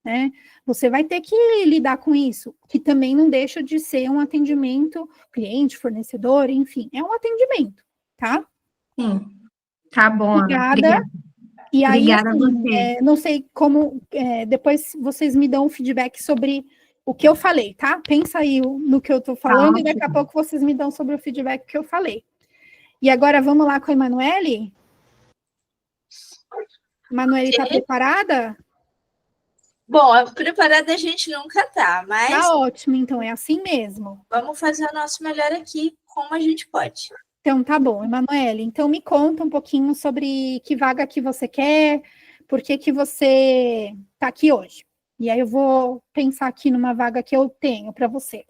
né? Você vai ter que lidar com isso, que também não deixa de ser um atendimento cliente, fornecedor, enfim, é um atendimento, tá? Sim, tá bom, Ana. Obrigada. Obrigada. E aí, Obrigada a assim, você. não sei como, depois vocês me dão um feedback sobre o que eu falei, tá? Pensa aí no que eu tô falando e daqui a pouco vocês me dão sobre o feedback que eu falei. E agora vamos lá com a Emanuele? Emanuele, está preparada? Bom, preparada a gente nunca tá, mas Tá ótimo, então, é assim mesmo. vamos fazer o nosso melhor aqui, como a gente pode. Então, tá bom, Emanuele. Então, me conta um pouquinho sobre que vaga que você quer, por que que você está aqui hoje. E aí eu vou pensar aqui numa vaga que eu tenho para você.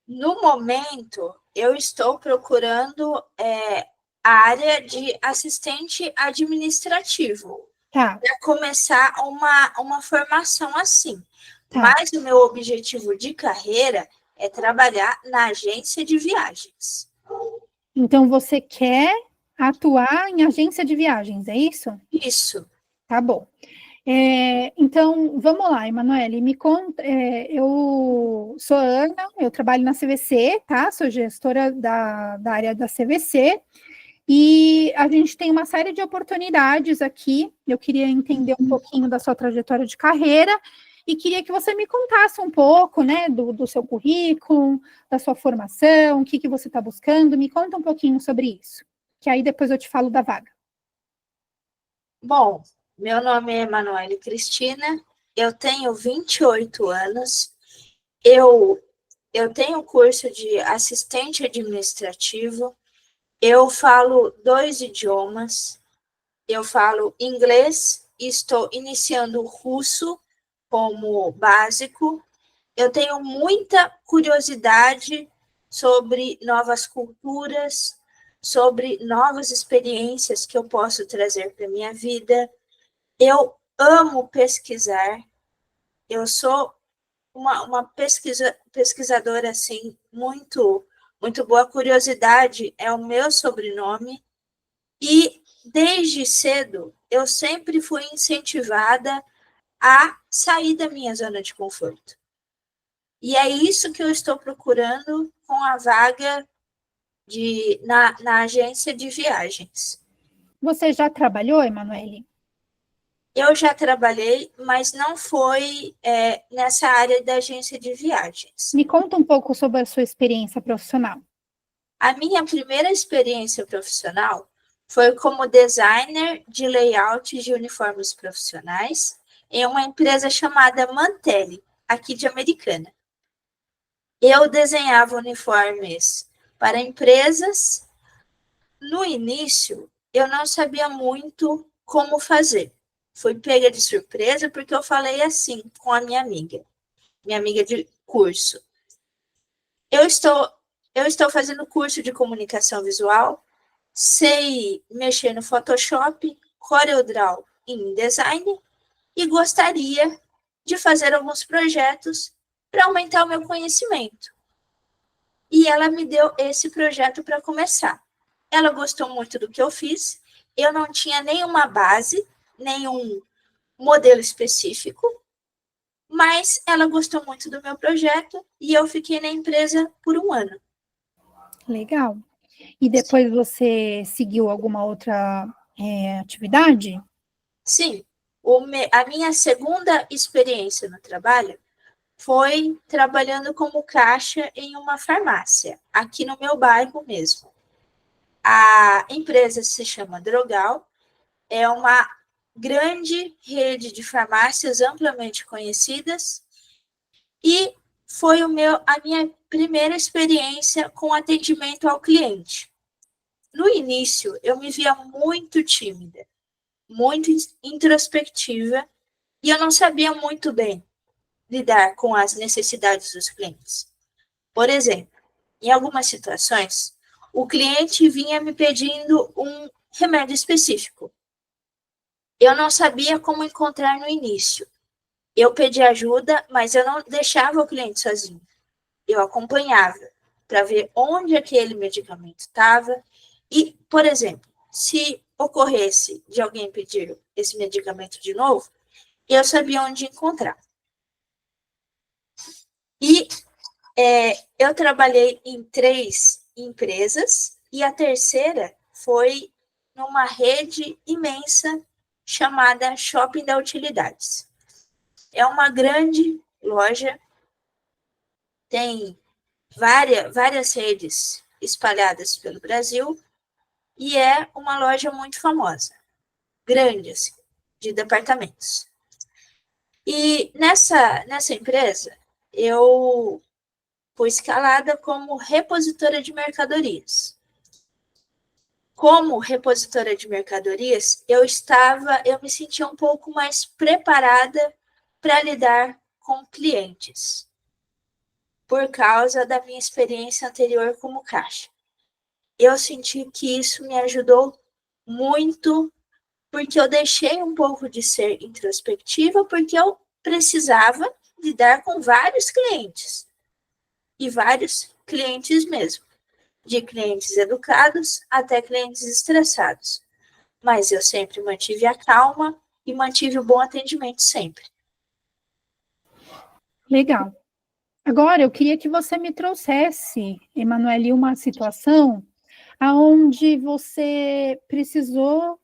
No momento, eu estou procurando a área de assistente administrativo. Tá. Para começar uma formação assim. Tá. Mas o meu objetivo de carreira é trabalhar na agência de viagens. Então, você quer atuar em agência de viagens, é isso? Isso. Tá bom. Então, vamos lá, Emanuele, me conta. Eu sou Ana, eu trabalho na CVC, tá? Sou gestora da área da CVC. E a gente tem uma série de oportunidades aqui. Eu queria entender um pouquinho da sua trajetória de carreira e queria que você me contasse um pouco, né, do seu currículo, da sua formação, o que você está buscando. Me conta um pouquinho sobre isso, que aí depois eu te falo da vaga. Bom, meu nome é Emanuele Cristina, eu tenho 28 anos, eu tenho curso de assistente administrativo, eu falo 2 idiomas, eu falo inglês e estou iniciando o russo como básico. Eu tenho muita curiosidade sobre novas culturas, sobre novas experiências que eu posso trazer para a minha vida. Eu amo pesquisar. Eu sou uma pesquisadora assim muito boa. Curiosidade é o meu sobrenome. E desde cedo eu sempre fui incentivada a sair da minha zona de conforto. E é isso que eu estou procurando com a vaga na agência de viagens. Você já trabalhou, Emanuele? Eu já trabalhei, mas não foi nessa área da agência de viagens. Me conta um pouco sobre a sua experiência profissional. A minha primeira experiência profissional foi como designer de layout de uniformes profissionais em uma empresa chamada Mantelli, aqui de Americana. Eu desenhava uniformes para empresas. No início, eu não sabia muito como fazer. Fui pega de surpresa porque eu falei assim com a minha amiga de curso. Eu estou fazendo curso de comunicação visual, sei mexer no Photoshop, CorelDRAW e InDesign e gostaria de fazer alguns projetos para aumentar o meu conhecimento. E ela me deu esse projeto para começar. Ela gostou muito do que eu fiz, eu não tinha nenhuma base, nenhum modelo específico, mas ela gostou muito do meu projeto e eu fiquei na empresa por 1 ano. Legal. E depois você seguiu alguma outra atividade? Sim. A minha segunda experiência no trabalho foi trabalhando como caixa em uma farmácia, aqui no meu bairro mesmo. A empresa se chama Drogal, é uma grande rede de farmácias amplamente conhecidas e foi a minha primeira experiência com atendimento ao cliente. No início, eu me via muito tímida, muito introspectiva e eu não sabia muito bem lidar com as necessidades dos clientes. Por exemplo, Em algumas situações, o cliente vinha me pedindo um remédio específico. Eu não sabia como encontrar no início. Eu pedi ajuda, mas eu não deixava o cliente sozinho. Eu acompanhava para ver onde aquele medicamento estava. E, por exemplo, se ocorresse de alguém pedir esse medicamento de novo, eu sabia onde encontrar. E eu trabalhei em 3 empresas e a terceira foi numa rede imensa chamada Shopping da Utilidades. É uma grande loja, tem várias redes espalhadas pelo Brasil e é uma loja muito famosa, grande, assim, de departamentos. E nessa empresa, eu fui escalada como repositora de mercadorias. Como repositora de mercadorias, eu me sentia um pouco mais preparada para lidar com clientes, por causa da minha experiência anterior como caixa. Eu senti que isso me ajudou muito, porque eu deixei um pouco de ser introspectiva, porque eu precisava lidar com vários clientes, e vários clientes mesmo, de clientes educados até clientes estressados. Mas eu sempre mantive a calma e mantive o bom atendimento sempre. Legal. Agora, eu queria que você me trouxesse, Emanuele, uma situação onde você precisou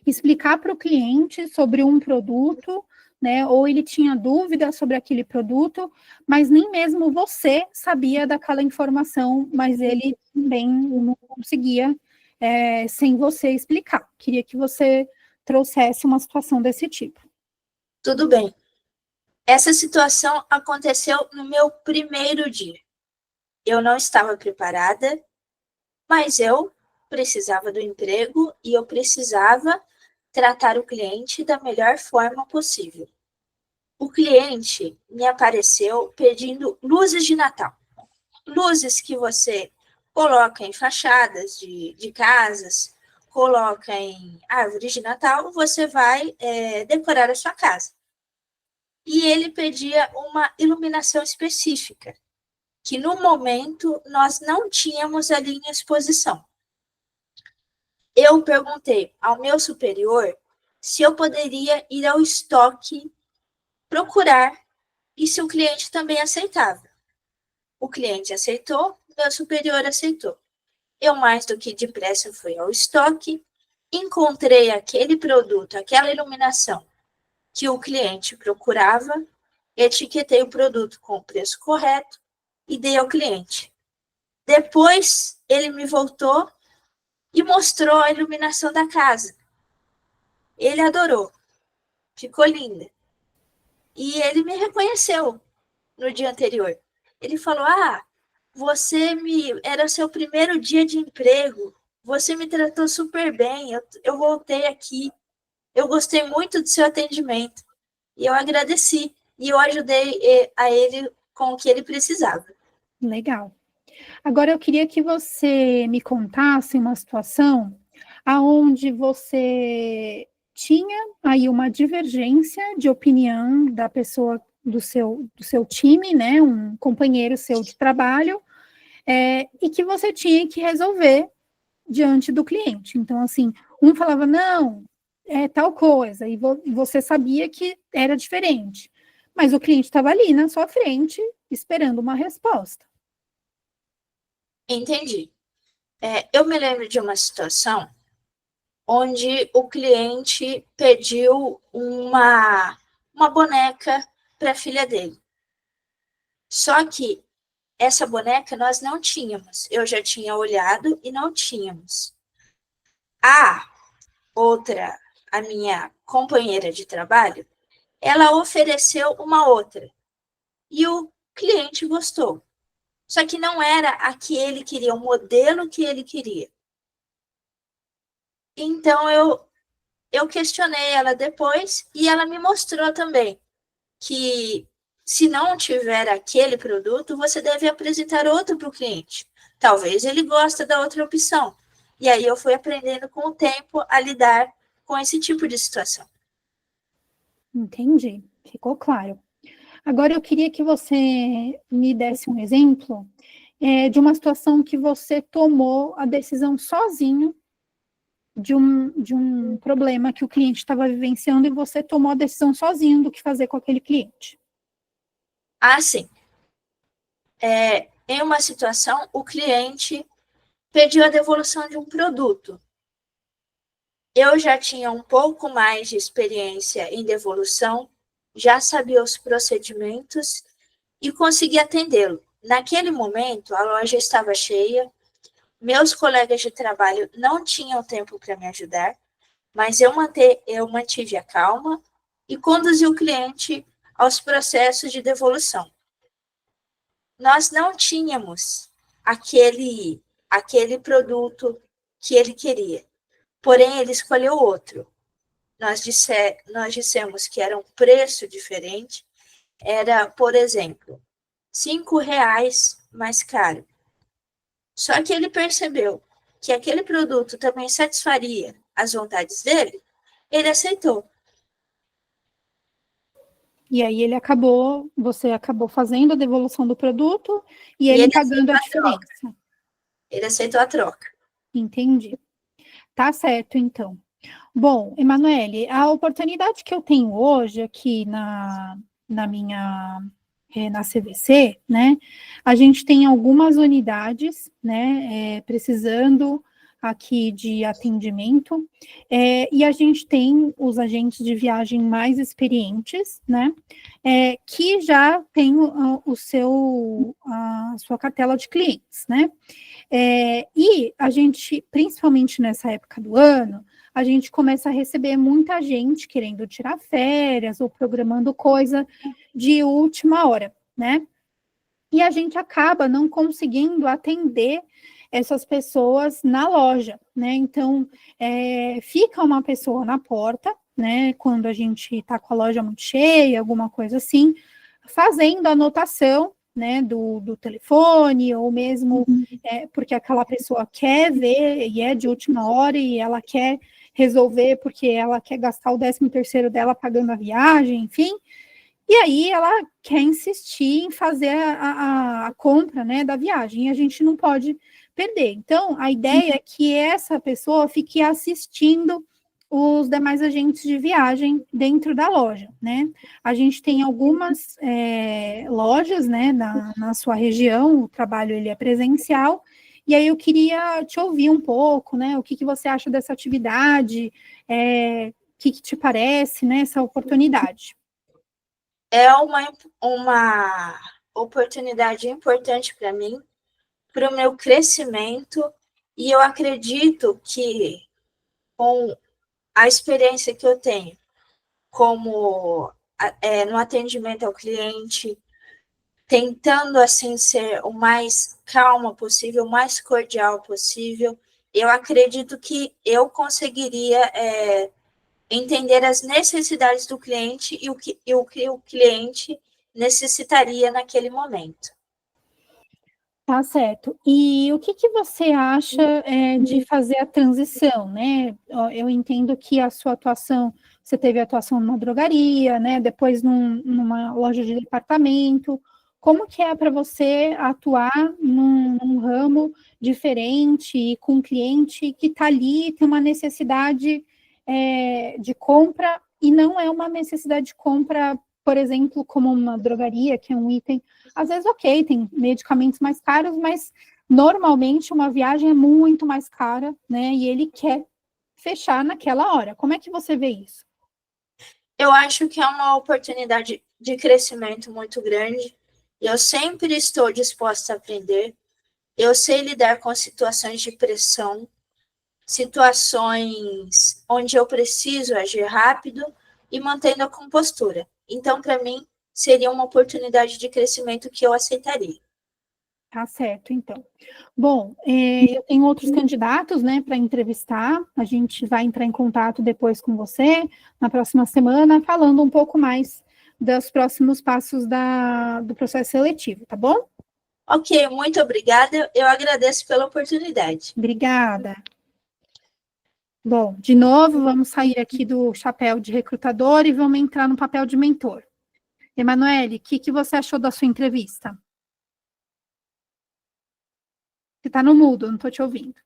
explicar para o cliente sobre um produto, né? Ou ele tinha dúvida sobre aquele produto, mas nem mesmo você sabia daquela informação, mas ele também não conseguia sem você explicar. Queria que você trouxesse uma situação desse tipo. Tudo bem. Essa situação aconteceu no meu primeiro dia. Eu não estava preparada, mas eu precisava do emprego e eu precisava tratar o cliente da melhor forma possível. O cliente me apareceu pedindo luzes de Natal. Luzes que você coloca em fachadas de casas, coloca em árvores de Natal, você vai decorar a sua casa. E ele pedia uma iluminação específica, que no momento nós não tínhamos ali em exposição. Eu perguntei ao meu superior se eu poderia ir ao estoque procurar e se o cliente também aceitava. O cliente aceitou, meu superior aceitou. Eu, mais do que depressa, fui ao estoque, encontrei aquele produto, aquela iluminação que o cliente procurava, etiquetei o produto com o preço correto e dei ao cliente. Depois, ele me voltou e mostrou a iluminação da casa. Ele adorou, ficou linda. E ele me reconheceu no dia anterior. Ele falou, era seu primeiro dia de emprego, você me tratou super bem, eu voltei aqui, eu gostei muito do seu atendimento. E eu agradeci, e eu ajudei a ele com o que ele precisava. Legal. Agora eu queria que você me contasse uma situação aonde você tinha aí uma divergência de opinião da pessoa do seu time, né, um companheiro seu de trabalho, e que você tinha que resolver diante do cliente. Então, assim, um falava, não, é tal coisa, e você sabia que era diferente, mas o cliente estava ali na sua frente, esperando uma resposta. Entendi. Eu me lembro de uma situação onde o cliente pediu uma boneca para a filha dele. Só que essa boneca nós não tínhamos. Eu já tinha olhado e não tínhamos. A minha companheira de trabalho, ela ofereceu uma outra. E o cliente gostou. Só que não era a que ele queria, o modelo que ele queria. Então, eu questionei ela depois e ela me mostrou também que Se não tiver aquele produto, você deve apresentar outro para o cliente. Talvez ele goste da outra opção. E aí eu fui aprendendo com o tempo a lidar com esse tipo de situação. Entendi, ficou claro. Agora eu queria que você me desse um exemplo de uma situação que você tomou a decisão sozinho de um problema que o cliente estava vivenciando e você tomou a decisão sozinho do que fazer com aquele cliente. Assim, em uma situação, o cliente pediu a devolução de um produto. Eu já tinha um pouco mais de experiência em devolução, já sabia os procedimentos e consegui atendê-lo. Naquele momento, a loja estava cheia, meus colegas de trabalho não tinham tempo para me ajudar, mas eu mantive a calma e conduzi o cliente aos processos de devolução. Nós não tínhamos aquele produto que ele queria, porém ele escolheu outro. Nós dissemos que era um preço diferente, era, por exemplo, R$5 mais caro. Só que ele percebeu que aquele produto também satisfaria as vontades dele, ele aceitou. E aí você acabou fazendo a devolução do produto e ele pagando a diferença. Ele aceitou a troca. Entendi. Tá certo, então. Bom, Emanuele, a oportunidade que eu tenho hoje aqui na CVC, né, a gente tem algumas unidades, né, precisando aqui de atendimento, e a gente tem os agentes de viagem mais experientes, né, que já tem a sua cartela de clientes, né, e a gente, principalmente nessa época do ano, a gente começa a receber muita gente querendo tirar férias ou programando coisa de última hora, né? E a gente acaba não conseguindo atender essas pessoas na loja, né? Então, fica uma pessoa na porta, né? Quando a gente está com a loja muito cheia, alguma coisa assim, fazendo a anotação, né, do telefone, ou mesmo porque aquela pessoa quer ver e é de última hora e ela quer resolver porque ela quer gastar o 13º dela pagando a viagem, enfim. E aí ela quer insistir em fazer a compra, né, da viagem, e a gente não pode perder. Então, a ideia é que essa pessoa fique assistindo os demais agentes de viagem dentro da loja, né? A gente tem algumas lojas, né, na sua região, o trabalho ele é presencial, e aí eu queria te ouvir um pouco, né, o que você acha dessa atividade, o que te parece, né, essa oportunidade. É uma oportunidade importante para mim, para o meu crescimento, e eu acredito que com a experiência que eu tenho como no atendimento ao cliente, tentando assim ser o mais calma possível, o mais cordial possível, eu acredito que eu conseguiria entender as necessidades do cliente e o que o cliente necessitaria naquele momento. Tá certo. E o que você acha de fazer a transição, né? Eu entendo que a sua atuação, você teve atuação numa drogaria, né? Depois numa loja de departamento. Como que é para você atuar num ramo diferente e com um cliente que está ali, tem uma necessidade de compra, e não é uma necessidade de compra, por exemplo, como uma drogaria, que é um item, às vezes, ok, tem medicamentos mais caros, mas normalmente uma viagem é muito mais cara, né? E ele quer fechar naquela hora. Como é que você vê isso? Eu acho que é uma oportunidade de crescimento muito grande. Eu sempre estou disposta a aprender. Eu sei lidar com situações de pressão, situações onde eu preciso agir rápido e mantendo a compostura. Então, para mim, seria uma oportunidade de crescimento que eu aceitaria. Tá certo, então. Bom, eu tenho outros candidatos, né, para entrevistar. A gente vai entrar em contato depois com você, na próxima semana, falando um pouco mais dos próximos passos do processo seletivo, tá bom? Ok, muito obrigada. Eu agradeço pela oportunidade. Obrigada. Bom, de novo, vamos sair aqui do chapéu de recrutador e vamos entrar no papel de mentor. Emanuele, o que você achou da sua entrevista? Você está no mudo, não estou te ouvindo.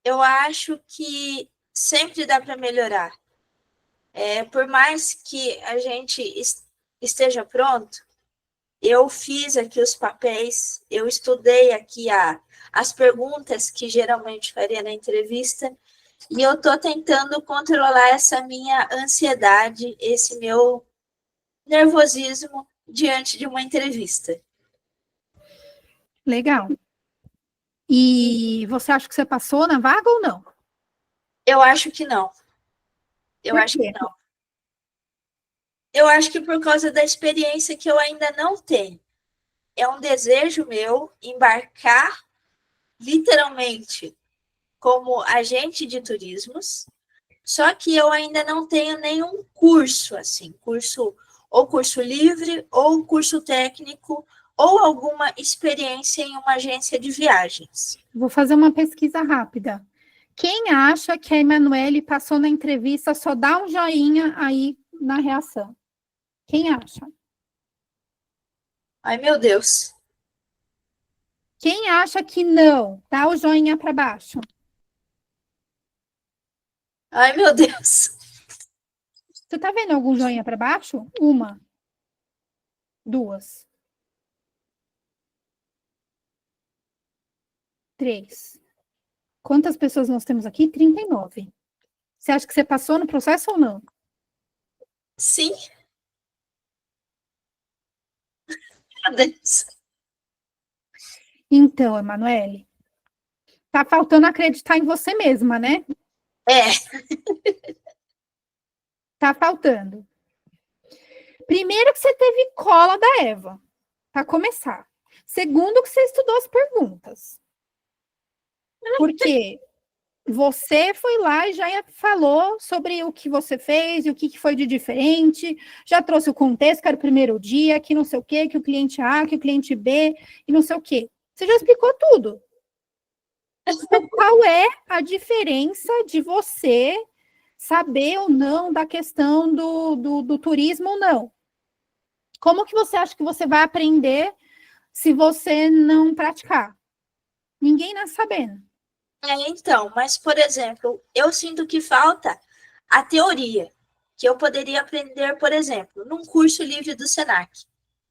Eu acho que sempre dá para melhorar. Por mais que a gente esteja pronto, eu fiz aqui os papéis, eu estudei aqui as perguntas que geralmente faria na entrevista, e eu estou tentando controlar essa minha ansiedade, esse meu nervosismo diante de uma entrevista. Legal. E você acha que você passou na vaga ou não? Eu acho que não. Por quê? Eu acho que por causa da experiência que eu ainda não tenho. É um desejo meu embarcar literalmente como agente de turismos, só que eu ainda não tenho nenhum curso, assim, ou curso livre, ou curso técnico, ou alguma experiência em uma agência de viagens. Vou fazer uma pesquisa rápida. Quem acha que a Emanuele passou na entrevista, só dá um joinha aí na reação. Quem acha? Ai, meu Deus. Quem acha que não? Dá o joinha para baixo. Ai, meu Deus. Você está vendo algum joinha para baixo? Uma. Duas. Três. Quantas pessoas nós temos aqui? 39. Você acha que você passou no processo ou não? Sim. Meu Deus. Então, Emanuele, tá faltando acreditar em você mesma, né? Tá faltando. Primeiro que você teve cola da Eva, para começar. Segundo que você estudou as perguntas. Porque você foi lá e já falou sobre o que você fez e o que foi de diferente, já trouxe o contexto, que era o primeiro dia, que não sei o quê, que o cliente A, que o cliente B, e não sei o quê. Você já explicou tudo. Então, qual é a diferença de você saber ou não da questão do turismo ou não? Como que você acha que você vai aprender se você não praticar? Ninguém nasce sabendo. Então, mas, por exemplo, eu sinto que falta a teoria, que eu poderia aprender, por exemplo, num curso livre do Senac.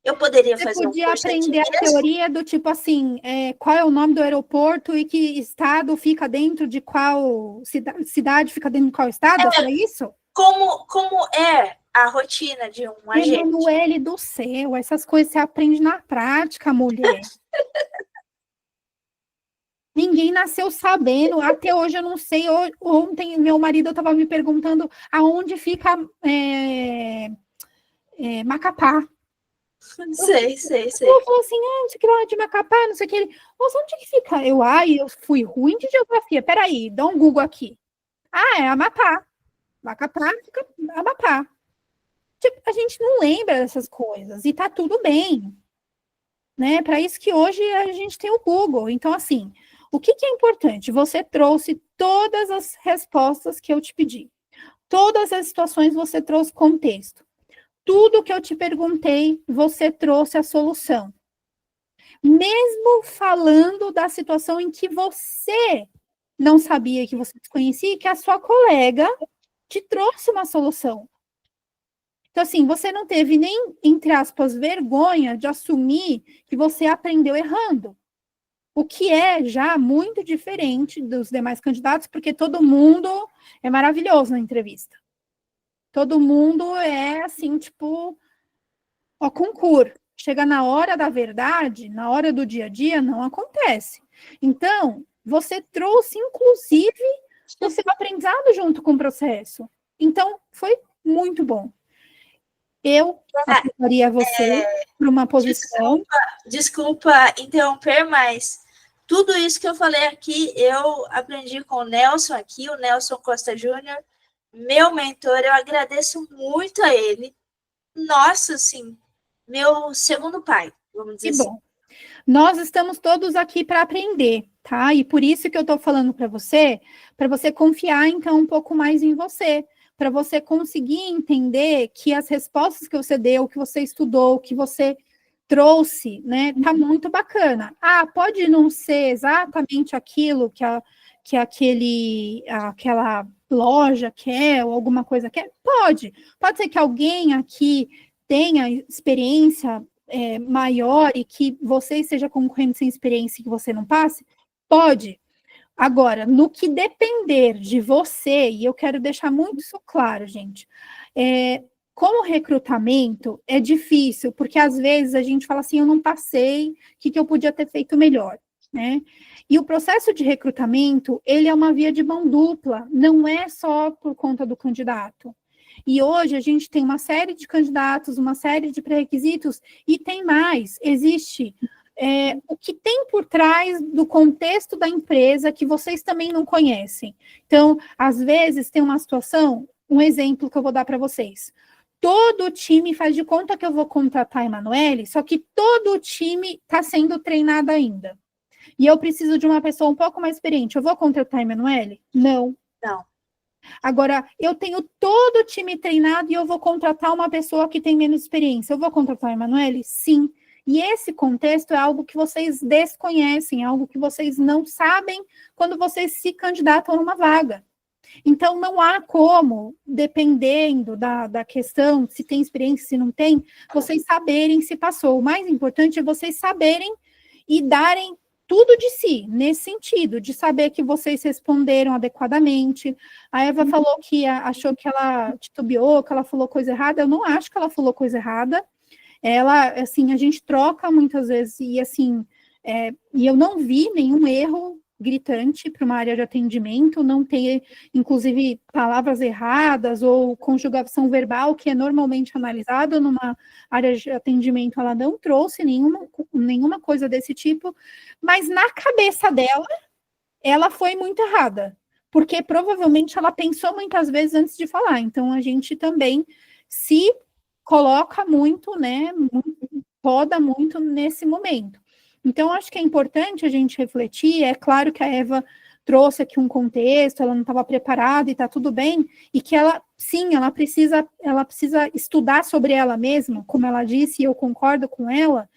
Eu poderia Você fazer um podia curso aqui aprender a mesmo. teoria do tipo assim, qual é o nome do aeroporto e que estado fica dentro de qual cidade fica dentro de qual estado? Era isso? Como é a rotina de um agente? Emanuele do céu, essas coisas você aprende na prática, mulher. Ninguém nasceu sabendo, até hoje eu não sei. Ontem meu marido estava me perguntando aonde fica Macapá. Sei. Eu falei assim, não sei o que lá de Macapá, não sei o que. Ele, nossa, onde que fica? Eu fui ruim de geografia. Peraí, dá um Google aqui. Ah, é Amapá. Macapá fica Amapá. Tipo, a gente não lembra dessas coisas e tá tudo bem. Né? Para isso que hoje a gente tem o Google. Então, assim, o que é importante? Você trouxe todas as respostas que eu te pedi. Todas as situações você trouxe contexto. Tudo que eu te perguntei, você trouxe a solução. Mesmo falando da situação em que você não sabia, que você desconhecia, que a sua colega te trouxe uma solução. Então, assim, você não teve nem, entre aspas, vergonha de assumir que você aprendeu errando. O que é já muito diferente dos demais candidatos, porque todo mundo é maravilhoso na entrevista. Todo mundo é, assim, tipo, ó, concurso. Chega na hora da verdade, na hora do dia a dia, não acontece. Então, você trouxe, inclusive, o seu aprendizado junto com o processo. Então, foi muito bom. Eu aplicaria você para uma posição. Desculpa interromper, mas tudo isso que eu falei aqui, eu aprendi com o Nelson aqui, o Nelson Costa Júnior, meu mentor, eu agradeço muito a ele. Nossa, assim, meu segundo pai, vamos dizer Que assim. bom. Nós estamos todos aqui para aprender, tá? E por isso que eu estou falando para você confiar, então, um pouco mais em você, para você conseguir entender que as respostas que você deu, que você estudou, que você trouxe, né, tá muito bacana. Ah, pode não ser exatamente aquilo que aquela loja quer ou alguma coisa quer? Pode ser que alguém aqui tenha experiência maior e que você seja concorrente sem experiência e que você não passe? Pode. Agora, no que depender de você, e eu quero deixar muito isso claro, gente, como recrutamento é difícil, porque às vezes a gente fala assim, eu não passei, o que eu podia ter feito melhor, né? E o processo de recrutamento, ele é uma via de mão dupla, não é só por conta do candidato. E hoje a gente tem uma série de candidatos, uma série de pré-requisitos, e tem mais, existe o que tem por trás do contexto da empresa que vocês também não conhecem. Então, às vezes, tem uma situação, um exemplo que eu vou dar para vocês. Todo o time faz de conta que eu vou contratar a Emanuele, só que todo o time está sendo treinado ainda. E eu preciso de uma pessoa um pouco mais experiente. Eu vou contratar a Emanuele? Não. Não. Agora, eu tenho todo o time treinado e eu vou contratar uma pessoa que tem menos experiência. Eu vou contratar a Emanuele? Sim. E esse contexto é algo que vocês desconhecem, é algo que vocês não sabem quando vocês se candidatam a uma vaga. Então, não há como, dependendo da questão, se tem experiência, se não tem, vocês saberem se passou. O mais importante é vocês saberem e darem tudo de si, nesse sentido, de saber que vocês responderam adequadamente. A Eva falou que achou que ela titubeou, que ela falou coisa errada. Eu não acho que ela falou coisa errada. Ela, assim, a gente troca muitas vezes, e assim, e eu não vi nenhum erro gritante para uma área de atendimento, não ter, inclusive, palavras erradas ou conjugação verbal, que é normalmente analisado numa área de atendimento, ela não trouxe nenhuma coisa desse tipo, mas na cabeça dela, ela foi muito errada, porque provavelmente ela pensou muitas vezes antes de falar, então a gente também se coloca muito, né, roda muito nesse momento. Então, acho que é importante a gente refletir, é claro que a Eva trouxe aqui um contexto, ela não estava preparada e está tudo bem, e que ela, sim, ela precisa estudar sobre ela mesma, como ela disse, e eu concordo com ela,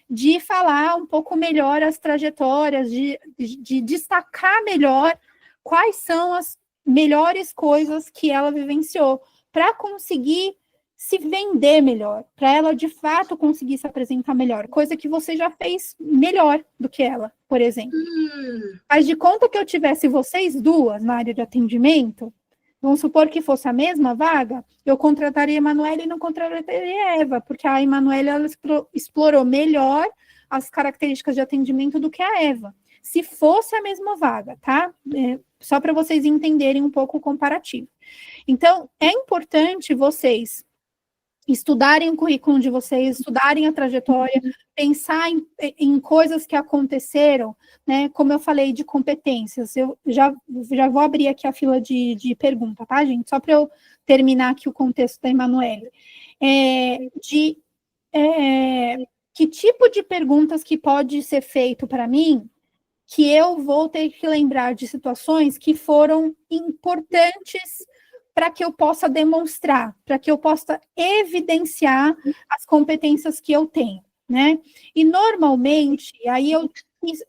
de falar um pouco melhor as trajetórias, de destacar melhor quais são as melhores coisas que ela vivenciou, para conseguir se vender melhor, para ela de fato conseguir se apresentar melhor, coisa que você já fez melhor do que ela, por exemplo. Faz de conta que eu tivesse vocês duas na área de atendimento, vamos supor que fosse a mesma vaga, eu contrataria a Emanuele e não contrataria a Eva, porque a Emanuele ela explorou melhor as características de atendimento do que a Eva. Se fosse a mesma vaga, tá? Só para vocês entenderem um pouco o comparativo. Então, é importante vocês estudarem o currículo de vocês, estudarem a trajetória, pensar em coisas que aconteceram, né? Como eu falei de competências, eu já vou abrir aqui a fila de pergunta, tá, gente? Só para eu terminar aqui o contexto da Emanuele. Que tipo de perguntas que pode ser feito para mim que eu vou ter que lembrar de situações que foram importantes para que eu possa demonstrar, para que eu possa evidenciar as competências que eu tenho, né? E normalmente,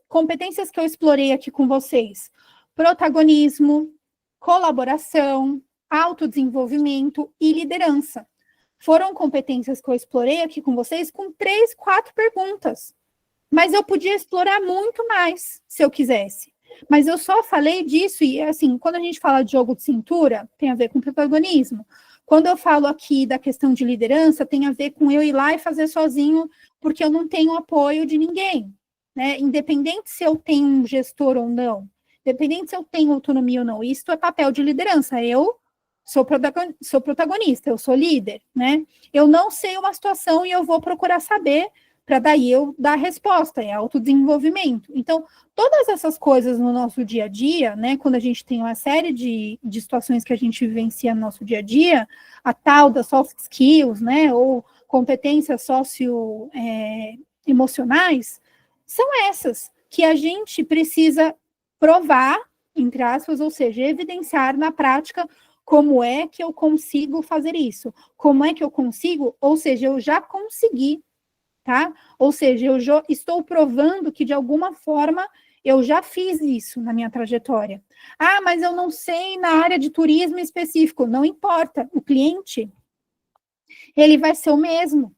competências que eu explorei aqui com vocês, protagonismo, colaboração, autodesenvolvimento e liderança. Foram competências que eu explorei aqui com vocês com 3, 4 perguntas. Mas eu podia explorar muito mais, se eu quisesse. Mas eu só falei disso, e assim, quando a gente fala de jogo de cintura, tem a ver com protagonismo. Quando eu falo aqui da questão de liderança, tem a ver com eu ir lá e fazer sozinho, porque eu não tenho apoio de ninguém, né? Independente se eu tenho um gestor ou não, independente se eu tenho autonomia ou não, isso é papel de liderança. Eu sou protagonista, eu sou líder, né? Eu não sei uma situação e eu vou procurar saber para daí eu dar a resposta, é autodesenvolvimento. Então, todas essas coisas no nosso dia a dia, né, quando a gente tem uma série de situações que a gente vivencia no nosso dia a dia, a tal das soft skills, né, ou competências socioemocionais, são essas que a gente precisa provar, entre aspas, ou seja, evidenciar na prática como é que eu consigo fazer isso, como é que eu consigo, ou seja, eu já consegui, tá? Ou seja, eu já estou provando que de alguma forma eu já fiz isso na minha trajetória. Ah, mas eu não sei na área de turismo específico, não importa, o cliente, ele vai ser o mesmo,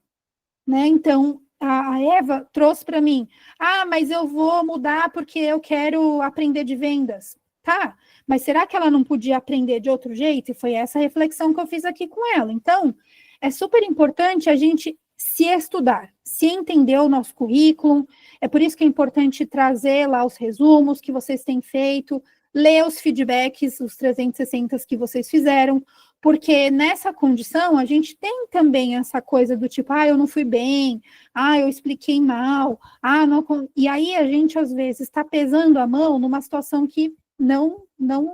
né? Então, a Eva trouxe para mim, ah, mas eu vou mudar porque eu quero aprender de vendas. Tá, mas será que ela não podia aprender de outro jeito? E foi essa reflexão que eu fiz aqui com ela. Então, é super importante a gente se estudar, se entender o nosso currículo. É por isso que é importante trazer lá os resumos que vocês têm feito, ler os feedbacks, os 360 que vocês fizeram, porque nessa condição a gente tem também essa coisa do tipo, ah, eu não fui bem, ah, eu expliquei mal, ah, não. E aí a gente às vezes está pesando a mão numa situação que não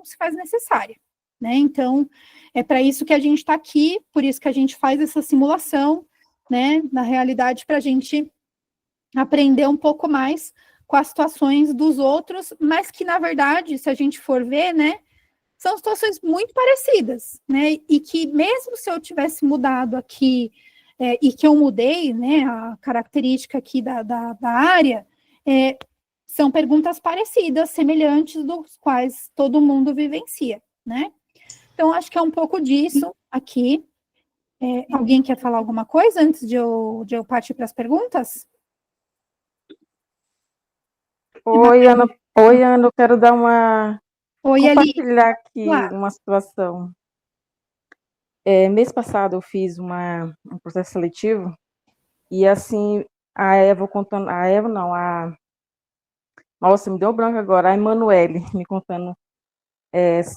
se faz necessária, né? Então, é para isso que a gente está aqui, por isso que a gente faz essa simulação, né? Na realidade, para a gente aprender um pouco mais com as situações dos outros, mas que, na verdade, se a gente for ver, né? São situações muito parecidas, né? E que mesmo se eu tivesse mudado aqui, e que eu mudei, né? A característica aqui da área, são perguntas parecidas, semelhantes, dos quais todo mundo vivencia, né? Então, acho que é um pouco disso aqui. Alguém quer falar alguma coisa antes de eu partir para as perguntas? Oi, Ana. Oi, Ana, eu quero dar Oi, Ali. compartilhar aqui Claro. uma situação. Mês passado eu fiz um processo seletivo e assim, a Eva contando, a Eva não, nossa, me deu branco agora, a Emanuele me contando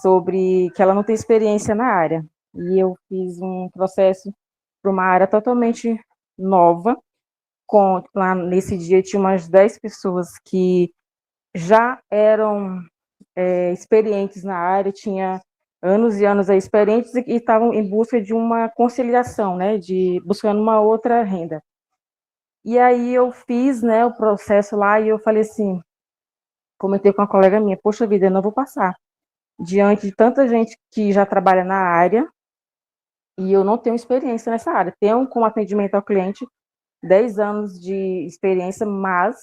sobre que ela não tem experiência na área. E eu fiz um processo para uma área totalmente nova. Lá nesse dia tinha umas 10 pessoas que já eram experientes na área, tinha anos e anos experientes e estavam em busca de uma conciliação, né, buscando uma outra renda. E aí eu fiz, né, o processo lá e eu falei assim, comentei com uma colega minha, poxa vida, eu não vou passar. Diante de tanta gente que já trabalha na área e eu não tenho experiência nessa área. Tenho como atendimento ao cliente 10 anos de experiência, mas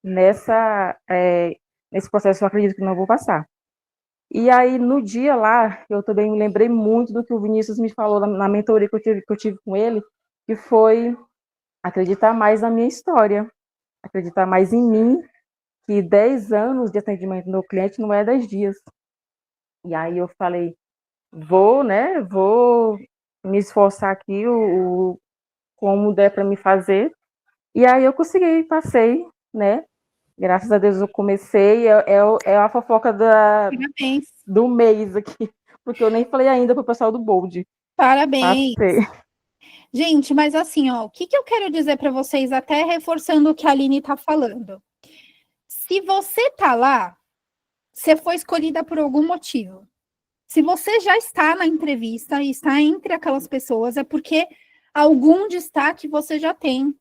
nesse processo eu acredito que não vou passar. E aí, no dia lá, eu também me lembrei muito do que o Vinícius me falou na mentoria que eu tive com ele, que foi acreditar mais na minha história, acreditar mais em mim, que 10 anos de atendimento no cliente não é 10 dias. E aí eu falei, vou me esforçar aqui como der para me fazer. E aí eu consegui, passei, né? Graças a Deus eu comecei, é a fofoca Parabéns. do mês aqui, porque eu nem falei ainda pro pessoal do Bold. Parabéns. Passei. Gente, mas assim, ó, o que eu quero dizer para vocês, até reforçando o que a Aline está falando. Se você tá lá, você foi escolhida por algum motivo. Se você já está na entrevista e está entre aquelas pessoas, é porque algum destaque você já tem.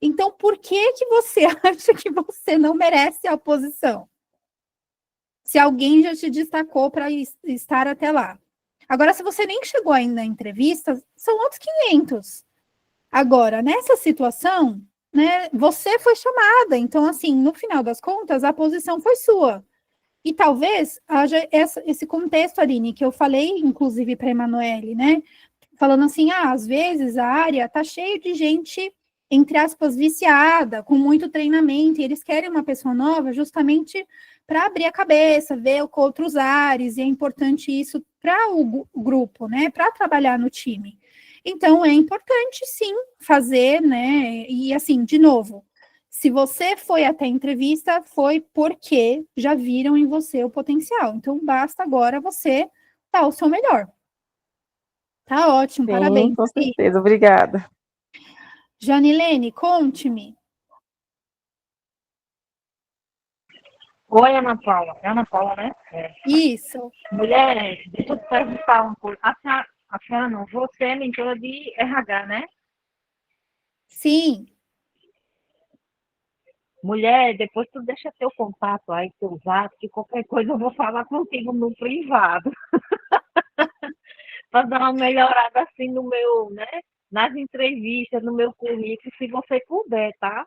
Então, por que você acha que você não merece a posição? Se alguém já te destacou para estar até lá. Agora, se você nem chegou ainda na entrevista, são outros 500. Agora, nessa situação, né, você foi chamada. Então, assim, no final das contas, a posição foi sua. E talvez haja esse contexto, Aline, que eu falei, inclusive, para a Emanuele, né? Falando assim, às vezes a área está cheia de gente, entre aspas, viciada, com muito treinamento, e eles querem uma pessoa nova justamente para abrir a cabeça, ver com outros ares, e é importante isso para o grupo, né? Para trabalhar no time. Então, é importante, sim, fazer, né? E assim, de novo, se você foi até a entrevista, foi porque já viram em você o potencial. Então, basta agora você dar o seu melhor. Tá ótimo, Sim, parabéns. com certeza, obrigada. Janilene, conte-me. Oi, Ana Paula. É Ana Paula, né? É. Isso. Mulher, deixa eu te perguntar uma coisa. A senhora não, você é mentora de RH, né? Sim. Mulher, depois tu deixa teu contato aí, teu zap, que qualquer coisa eu vou falar contigo no privado. Para dar uma melhorada assim no meu, né? Nas entrevistas, no meu currículo, se você puder, tá?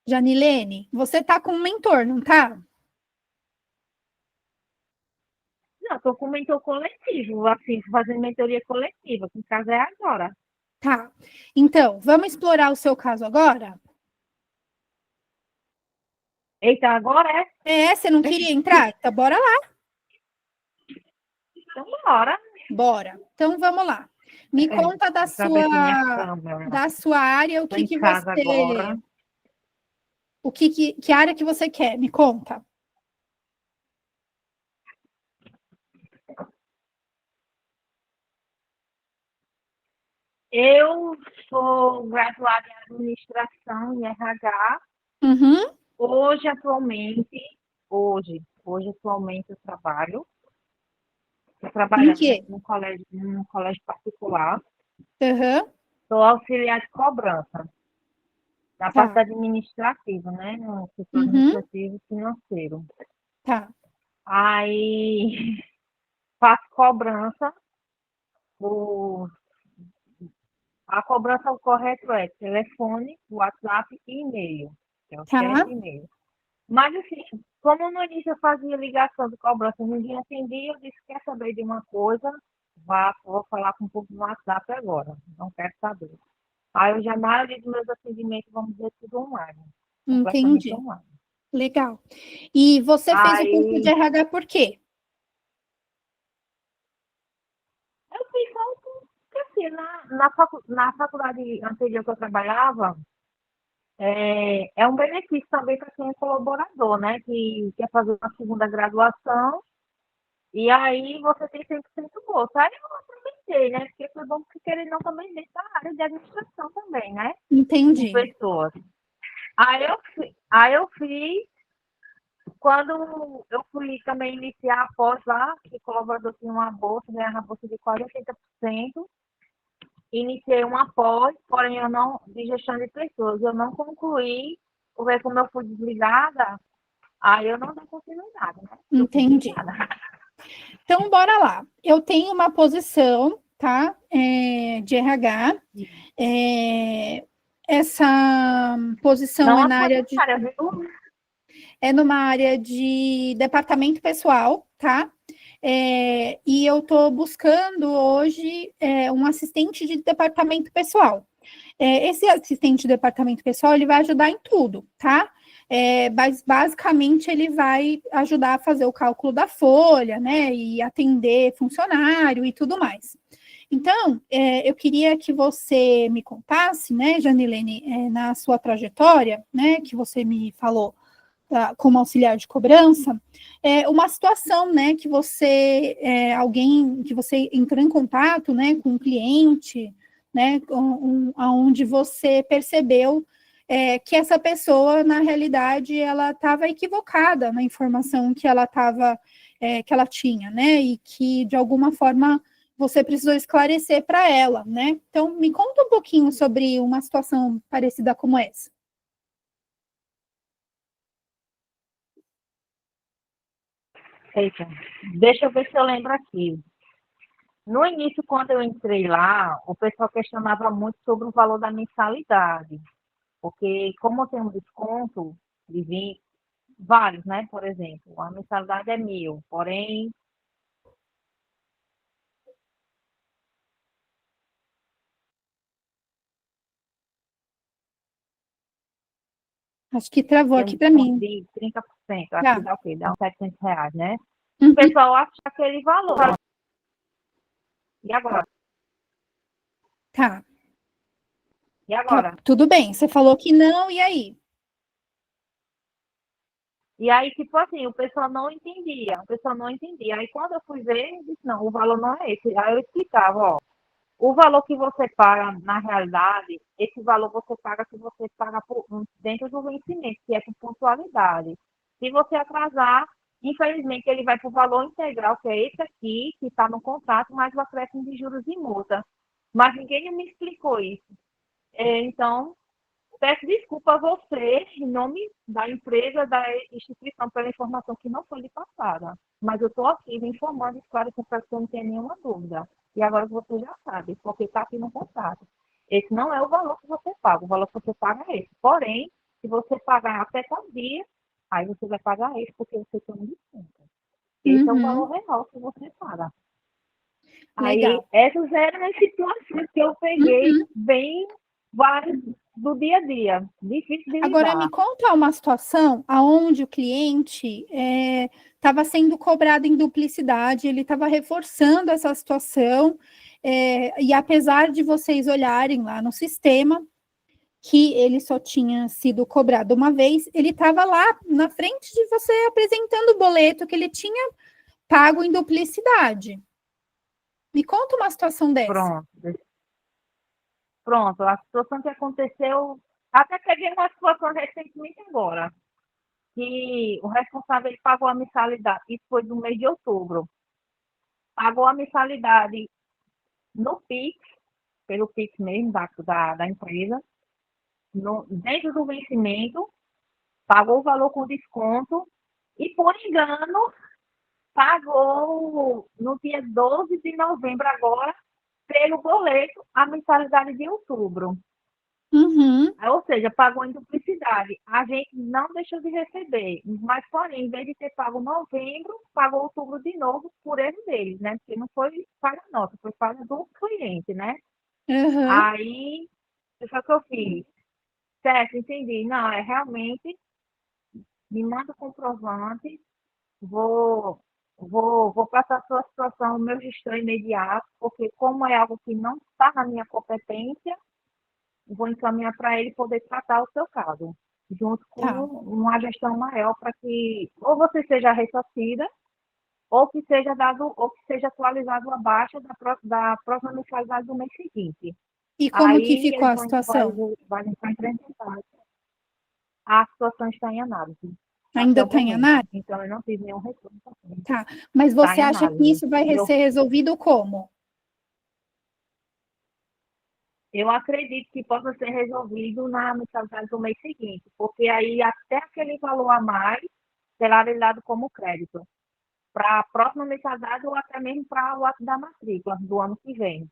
Janilene, você tá com um mentor, não tá? Não, tô com mentor coletivo, assim, fazendo mentoria coletiva, que no caso é agora. Tá. Então, vamos explorar o seu caso agora? Eita, agora é? Você não queria entrar? Então, bora lá. Então, bora. Bora. Então, vamos lá. Me conta Deixa eu abrir aqui minha câmera. da sua área, o Tô que em que casa você, agora. que área que você quer? Me conta. Eu sou graduada em administração e RH. Uhum. Hoje, atualmente eu trabalho. Estou Em trabalhando, né, quê? num colégio particular. Uhum. Sou auxiliar de cobrança, na parte Tá. administrativa, né? No setor Uhum. administrativo e financeiro. Tá. Aí faço cobrança. O, a cobrança, o correto é telefone, WhatsApp e e-mail. Que é o chat Tá. e e-mail. Mas, assim, como no início eu fazia ligação de cobrança e ninguém atendia, eu disse, quer saber de uma coisa? Vou falar com o povo no WhatsApp agora. Não quero saber. Aí eu já, a maioria dos meus atendimentos, vamos dizer, tudo online. Completamente Entendi. online. Legal. E você fez o curso de Aí RH por quê? eu fiz só porque, assim, na faculdade anterior que eu trabalhava, é um benefício também para quem é colaborador, né? Que quer fazer uma segunda graduação. E aí você tem 100% bolsa. Aí eu aproveitei, né? Porque foi bom porque querendo não também dentro da área de administração também, né? Com Entendi. pessoas. Aí eu fiz, quando eu fui também iniciar a pós lá, que o colaborador tinha uma bolsa, ganhava uma bolsa de quase 80%. Iniciei uma pós, porém eu não, de gestão de pessoas, eu não concluí, porque como eu fui desligada, aí eu não dei continuidade, né? Eu fui Entendi. desligada. Então, bora lá. Eu tenho uma posição, tá? De RH. Essa posição Não é a na sua área de, área, viu? é numa área de departamento pessoal, tá? E eu estou buscando hoje um assistente de departamento pessoal. Esse assistente de departamento pessoal, ele vai ajudar em tudo, tá? Mas basicamente ele vai ajudar a fazer o cálculo da folha, né? E atender funcionário e tudo mais. Então, eu queria que você me contasse, né, Janilene, na sua trajetória, né, que você me falou como auxiliar de cobrança, uma situação, né, que você, alguém, que você entrou em contato, né, com um cliente, né, onde você percebeu que essa pessoa, na realidade, ela estava equivocada na informação que ela estava, que ela tinha, né, e que, de alguma forma, você precisou esclarecer para ela, né? Então, me conta um pouquinho sobre uma situação parecida como essa. Eita, deixa eu ver se eu lembro aqui. No início, quando eu entrei lá, o pessoal questionava muito sobre o valor da mensalidade, porque como eu tenho um desconto de 20, vários, né? Por exemplo, a mensalidade é 1.000, porém, Acho que travou tem um aqui para desconto mim. de 30%, acho que Tá. dá o quê? Dá uns R$ 700, né? O Uhum. pessoal acha aquele valor. E agora? Tá. E Tá. agora? Tudo bem. Você falou que não, e aí? E aí, tipo assim, o pessoal não entendia. O pessoal não entendia. Aí, quando eu fui ver, eu disse, não, o valor não é esse. Aí eu explicava, ó. O valor que você paga, na realidade, esse valor você paga se você paga dentro do vencimento, que é por pontualidade. Se você atrasar, infelizmente, ele vai para o valor integral, que é esse aqui, que está no contrato, mais o acréscimo de juros e multa. Mas ninguém me explicou isso. Então, peço desculpa a você, em nome da empresa, da instituição, pela informação que não foi lhe passada. Mas eu estou aqui me informando, esclarecendo para que você não tenha nenhuma dúvida. E agora você já sabe, porque está aqui no contrato. Esse não é o valor que você paga, o valor que você paga é esse. Porém, se você pagar até tal dia, aí você vai pagar esse, porque você tem um desconto. Esse é o valor real que você paga. Legal. Aí, essas eram as situações que eu peguei bem várias do dia a dia. Difícil de Agora, lidar. me conta uma situação onde o cliente estava sendo cobrado em duplicidade, ele estava reforçando essa situação, e apesar de vocês olharem lá no sistema que ele só tinha sido cobrado uma vez, ele estava lá na frente de você apresentando o boleto que ele tinha pago em duplicidade. Me conta uma situação dessa. Pronto, a situação que aconteceu, até peguei uma situação recentemente agora, que o responsável ele pagou a mensalidade, isso foi no mês de outubro, pagou a mensalidade no Pix, pelo Pix mesmo da empresa, dentro do vencimento, pagou o valor com desconto e, por engano, pagou no dia 12 de novembro agora, pelo boleto, a mensalidade de outubro. Uhum. Ou seja, pagou em duplicidade. A gente não deixou de receber, mas, porém, em vez de ter pago novembro, pagou outubro de novo por erro deles, né? Porque não foi falha nossa, foi falha do cliente, né? Uhum. Aí, isso é o que eu fiz. Certo, entendi. Não, realmente, me manda o comprovante, vou passar a sua situação no meu gestor imediato, porque como é algo que não está na minha competência, vou encaminhar para ele poder tratar o seu caso, junto com uma gestão maior para que ou você seja ressarcida, ou que seja atualizado abaixo da próxima mensalidade do mês seguinte. E como que Aí ficou eles a situação? vai entrar em contato. A situação está em análise. Ainda Até o está em momento. análise? Então, eu não tive nenhum retorno. Tá. Mas Tá você em acha que análise. isso vai ser resolvido como? Eu acredito que possa ser resolvido na mensalidade do mês seguinte, porque aí até aquele valor a mais será dado como crédito para a próxima mensalidade ou até mesmo para o ato da matrícula do ano que vem.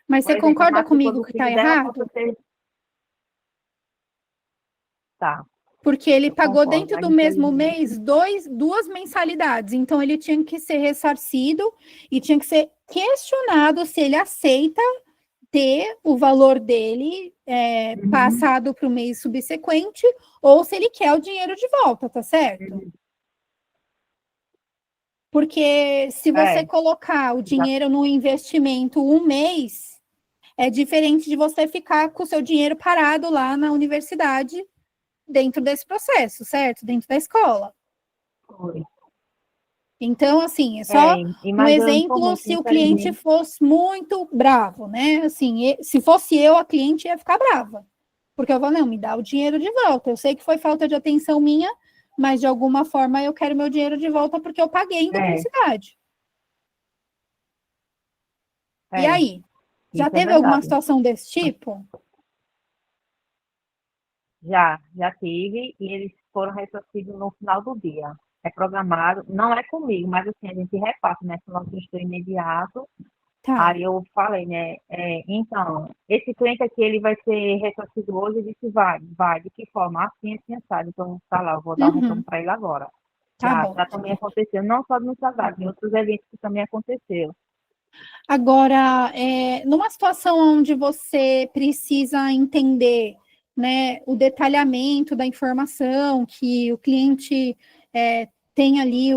Mas Por você exemplo, a concorda matrícula comigo do que está filho dela errado? possa ser... Tá. Porque ele Eu pagou concordo, dentro mas do mesmo infelizmente... mês duas mensalidades. Então, ele tinha que ser ressarcido e tinha que ser questionado se ele aceita ter o valor dele passado para o mês subsequente ou se ele quer o dinheiro de volta, tá certo? Porque se você colocar o dinheiro no investimento um mês, é diferente de você ficar com o seu dinheiro parado lá na universidade dentro desse processo, certo? Dentro da escola. Foi. Então, assim, é só um mas eu exemplo informei que, se o cliente infelizmente... fosse muito bravo, né? Assim, se fosse eu, a cliente ia ficar brava. Porque eu vou, não, me dá o dinheiro de volta. Eu sei que foi falta de atenção minha, mas de alguma forma eu quero meu dinheiro de volta porque eu paguei em duplicidade. E aí? Já Isso é teve alguma verdade. situação desse tipo? Já tive, e eles foram ressarcidos no final do dia. É programado, não é comigo, mas assim, a gente repassa, né, com o nosso gestor imediato. Tá. Aí eu falei, né, então, esse cliente aqui, ele vai ser ressarcido hoje, ele disse, vai, de que forma? Assim, sabe? Então, tá lá, eu vou dar um retorno para ele agora. Tá bom. Já também aconteceu, não só no trabalho, em outros eventos que também aconteceu. Agora, numa situação onde você precisa entender, né, o detalhamento da informação, que o cliente tem ali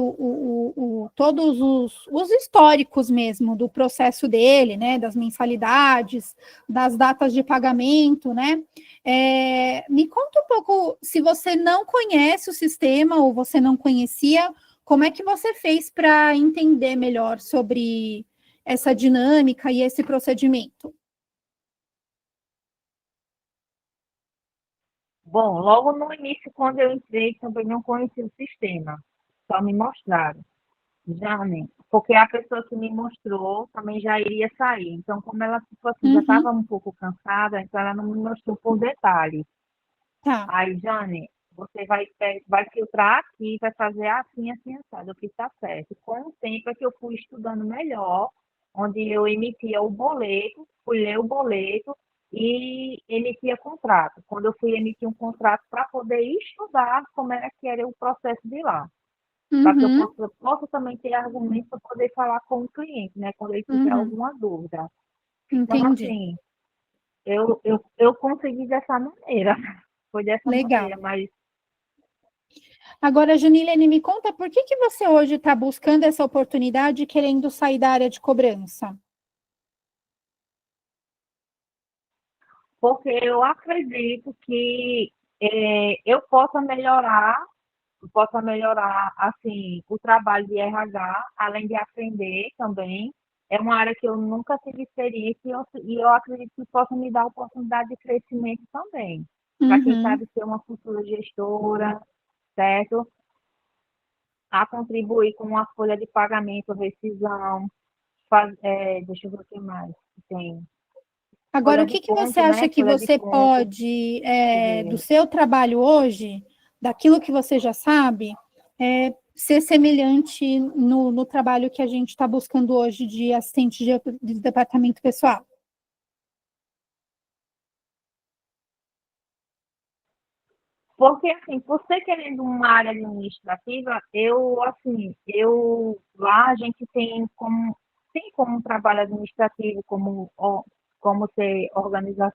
todos os históricos mesmo do processo dele, né, das mensalidades, das datas de pagamento, né? Me conta um pouco, se você não conhece o sistema ou você não conhecia, como é que você fez para entender melhor sobre essa dinâmica e esse procedimento? Bom, logo no início, quando eu entrei, também não conhecia o sistema, só me mostraram. Jane, porque a pessoa que me mostrou também já iria sair. Então, como ela tipo assim, já estava um pouco cansada, então ela não me mostrou por detalhes. Tá. Aí, Jane, você vai filtrar aqui, vai fazer assim, assim, assado. Eu fiz, tá certo. Com o tempo é que eu fui estudando melhor, onde eu emitia o boleto, fui ler o boleto e emitia contrato. Quando eu fui emitir um contrato para poder estudar como era que era o processo de lá. Para que eu Uhum, possa também ter argumentos para poder falar com o cliente, né? Quando ele tiver uhum, alguma dúvida. Então, entendi. assim, eu consegui dessa maneira. Foi dessa Legal. maneira, mas Agora, Janilene, me conta por que você hoje está buscando essa oportunidade querendo sair da área de cobrança? porque eu acredito que eu possa melhorar, assim, o trabalho de RH, além de aprender também. É uma área que eu nunca tive experiência e eu acredito que possa me dar oportunidade de crescimento também. Para quem Uhum. sabe ser uma futura gestora, certo? A contribuir com uma folha de pagamento, rescisão, deixa eu ver o que mais que tem. Agora, Folha o de que você ponto, acha né? que Folha de você ponto. pode, Deixa eu do ver. seu trabalho hoje, daquilo que você já sabe, ser semelhante no trabalho que a gente está buscando hoje de assistente de departamento pessoal? Porque, assim, por ser querendo uma área administrativa, lá a gente tem como trabalho administrativo, como ser organizar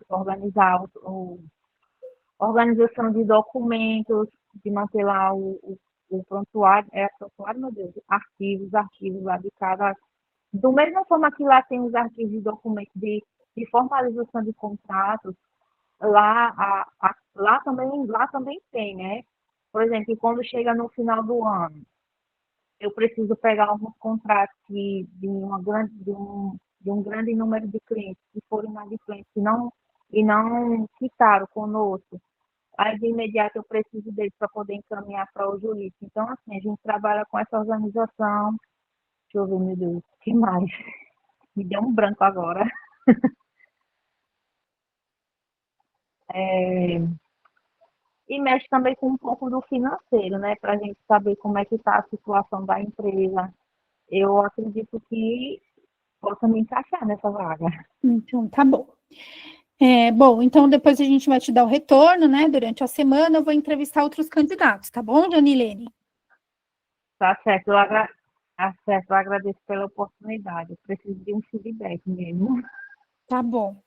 organização de documentos, de manter lá o prontuário, prontuário, meu Deus, arquivos lá de cada. Do mesma forma que lá tem os arquivos de documentos de formalização de contratos, lá também tem, né? Por exemplo, quando chega no final do ano, eu preciso pegar alguns contratos de um grande número de clientes que foram inadimplentes e não quitaram conosco. Aí, de imediato, eu preciso deles para poder encaminhar para o juiz. Então, assim, a gente trabalha com essa organização. Deixa eu ver, meu Deus, o que mais? Me deu um branco agora. E mexe também com um pouco do financeiro, né? Para a gente saber como é que está a situação da empresa. Eu acredito que possa me encaixar nessa vaga. Então, tá bom. Bom, então depois a gente vai te dar o retorno, né? Durante a semana eu vou entrevistar outros candidatos, tá bom, Janilene? Tá certo, eu agradeço pela oportunidade. Eu preciso de um feedback mesmo. Tá bom.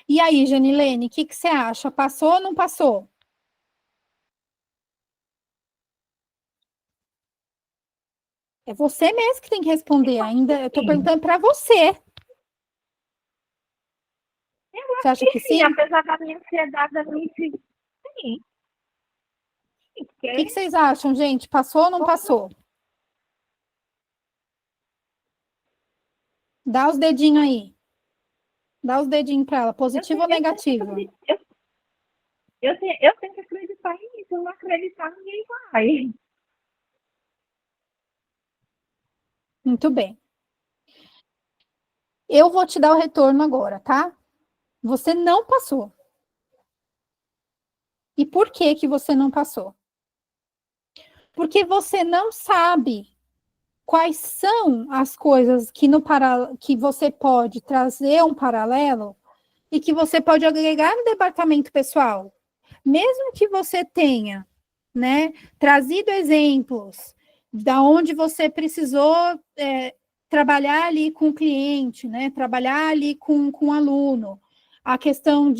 E aí, Janilene, o que você acha? Passou ou não passou? É você mesmo que tem que responder. Ainda eu tô Sim, perguntando para você. Você acha que sim, sim? O apesar da minha ansiedade, sim, que porque vocês acham, gente? Passou ou não passou? Dá os dedinhos aí. Dá os dedinhos para ela, positivo ou negativo? eu tenho que acreditar em isso. Se eu não acreditar, ninguém vai. Muito bem. Eu vou te dar o retorno agora, tá? Você não passou. E por que que você não passou? Porque você não sabe quais são as coisas que você pode trazer um paralelo e que você pode agregar no departamento pessoal. Mesmo que você tenha, né, trazido exemplos da onde você precisou trabalhar ali com o cliente, né, trabalhar ali com o aluno, a questão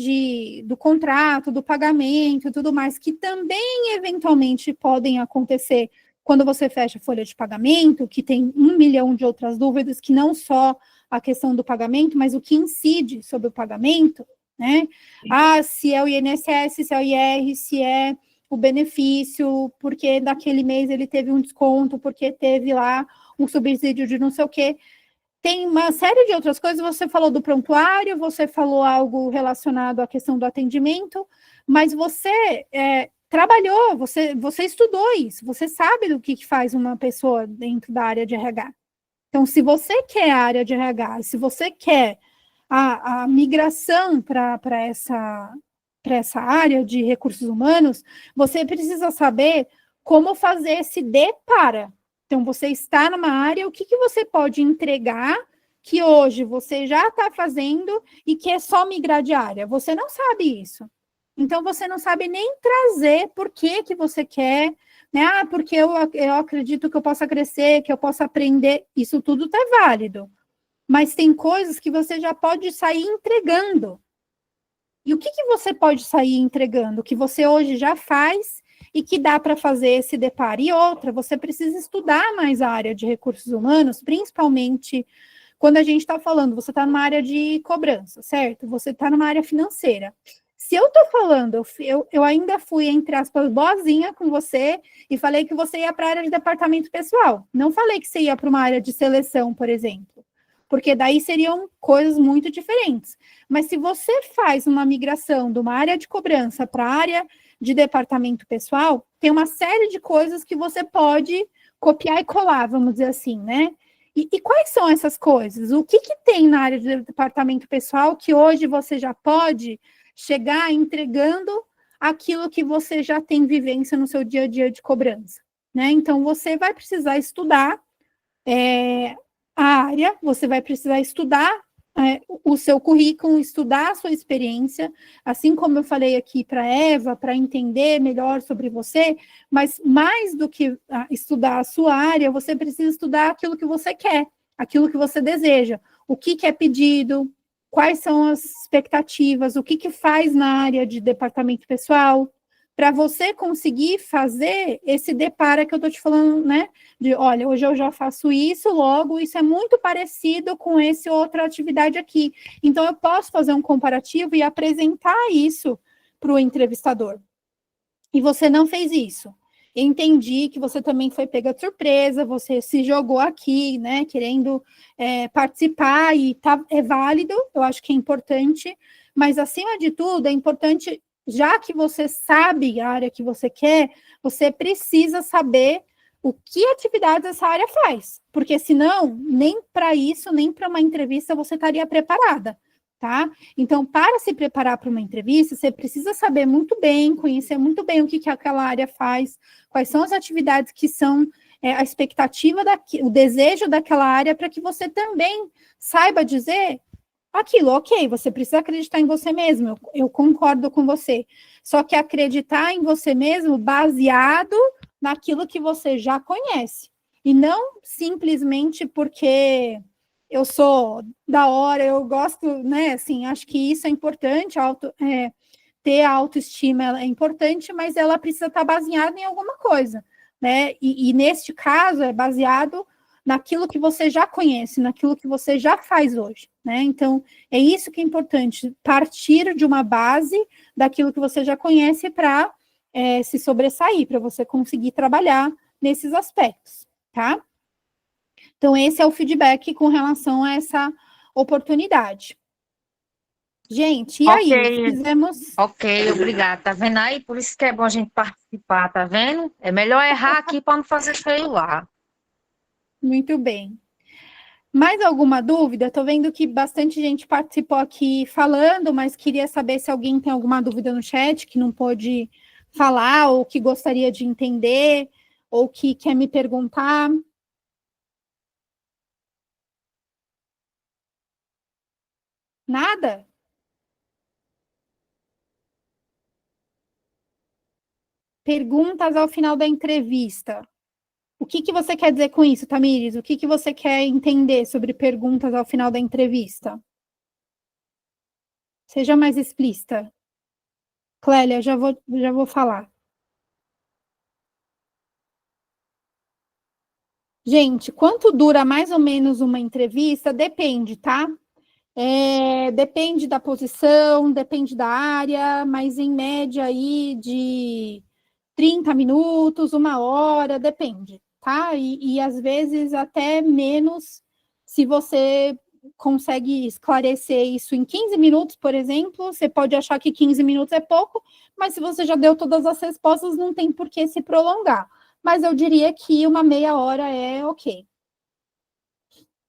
do contrato, do pagamento e tudo mais, que também eventualmente podem acontecer quando você fecha a folha de pagamento, que tem 1 milhão de outras dúvidas, que não só a questão do pagamento, mas o que incide sobre o pagamento, né? Ah, se é o INSS, se é o IR, se é o benefício, porque naquele mês ele teve um desconto, porque teve lá um subsídio de não sei o quê. tem uma série de outras coisas. Você falou do prontuário, você falou algo relacionado à questão do atendimento, mas você trabalhou, você estudou isso, você sabe do que faz uma pessoa dentro da área de RH. Então, se você quer a área de RH, se você quer a migração para essa área de recursos humanos, você precisa saber como fazer esse para. Então, você está numa área, o que você pode entregar que hoje você já está fazendo e que é só migrar de área? Você não sabe isso. Então, você não sabe nem trazer por que você quer, né? Ah, porque eu acredito que eu possa crescer, que eu possa aprender. Isso tudo está válido. Mas tem coisas que você já pode sair entregando. E o que você pode sair entregando? Que você hoje já faz e que dá para fazer esse deparo. E outra, você precisa estudar mais a área de recursos humanos, principalmente quando a gente está falando, você está numa área de cobrança, certo? Você está numa área financeira. Se eu estou falando, eu ainda fui, entre aspas, boazinha com você e falei que você ia para a área de departamento pessoal. Não falei que você ia para uma área de seleção, por exemplo. Porque daí seriam coisas muito diferentes. Mas se você faz uma migração de uma área de cobrança para a área de departamento pessoal, tem uma série de coisas que você pode copiar e colar, vamos dizer assim, né? E quais são essas coisas? O que tem na área de departamento pessoal que hoje você já pode chegar entregando aquilo que você já tem vivência no seu dia a dia de cobrança, né? Então, você vai precisar estudar a área, você vai precisar estudar o seu currículo, estudar a sua experiência, assim como eu falei aqui para a Eva, para entender melhor sobre você, mas mais do que estudar a sua área, você precisa estudar aquilo que você quer, aquilo que você deseja, o que é pedido, quais são as expectativas, o que faz na área de departamento pessoal, para você conseguir fazer esse deparo que eu estou te falando, né? De, olha, hoje eu já faço isso, logo, isso é muito parecido com essa outra atividade aqui. Então, eu posso fazer um comparativo e apresentar isso para o entrevistador. E você não fez isso. Entendi que você também foi pega de surpresa, você se jogou aqui, né, querendo participar, e é válido, eu acho que é importante, mas, acima de tudo, é importante, já que você sabe a área que você quer, você precisa saber o que atividades essa área faz, porque senão, nem para isso, nem para uma entrevista você estaria preparada, tá? Então, para se preparar para uma entrevista, você precisa saber muito bem, conhecer muito bem o que aquela área faz, quais são as atividades que são a expectativa, o desejo daquela área, para que você também saiba dizer aquilo, ok, você precisa acreditar em você mesmo, eu concordo com você, só que acreditar em você mesmo baseado naquilo que você já conhece, e não simplesmente porque eu sou da hora, eu gosto, né, assim, acho que isso é importante, ter a autoestima é importante, mas ela precisa estar baseada em alguma coisa, né, e neste caso é baseado naquilo que você já conhece, naquilo que você já faz hoje, né? Então, é isso que é importante, partir de uma base daquilo que você já conhece para se sobressair, para você conseguir trabalhar nesses aspectos, tá? Então, esse é o feedback com relação a essa oportunidade. Gente, e aí? Fizemos... Ok, obrigada. Tá vendo aí? Por isso que é bom a gente participar, tá vendo? É melhor errar aqui para não fazer feio lá. Muito bem. Mais alguma dúvida? Estou vendo que bastante gente participou aqui falando, mas queria saber se alguém tem alguma dúvida no chat que não pôde falar, ou que gostaria de entender, ou que quer me perguntar. Nada? Perguntas ao final da entrevista. O que você quer dizer com isso, Tamires? O que você quer entender sobre perguntas ao final da entrevista? Seja mais explícita. Clélia, já vou falar. Gente, quanto dura mais ou menos uma entrevista? Depende, tá? Depende da posição, depende da área, mas em média aí de 30 minutos, 1 hora, depende, tá? E às vezes até menos, Se você consegue esclarecer isso em 15 minutos, por exemplo, você pode achar que 15 minutos é pouco, mas se você já deu todas as respostas, não tem por que se prolongar. Mas eu diria que uma meia hora é ok.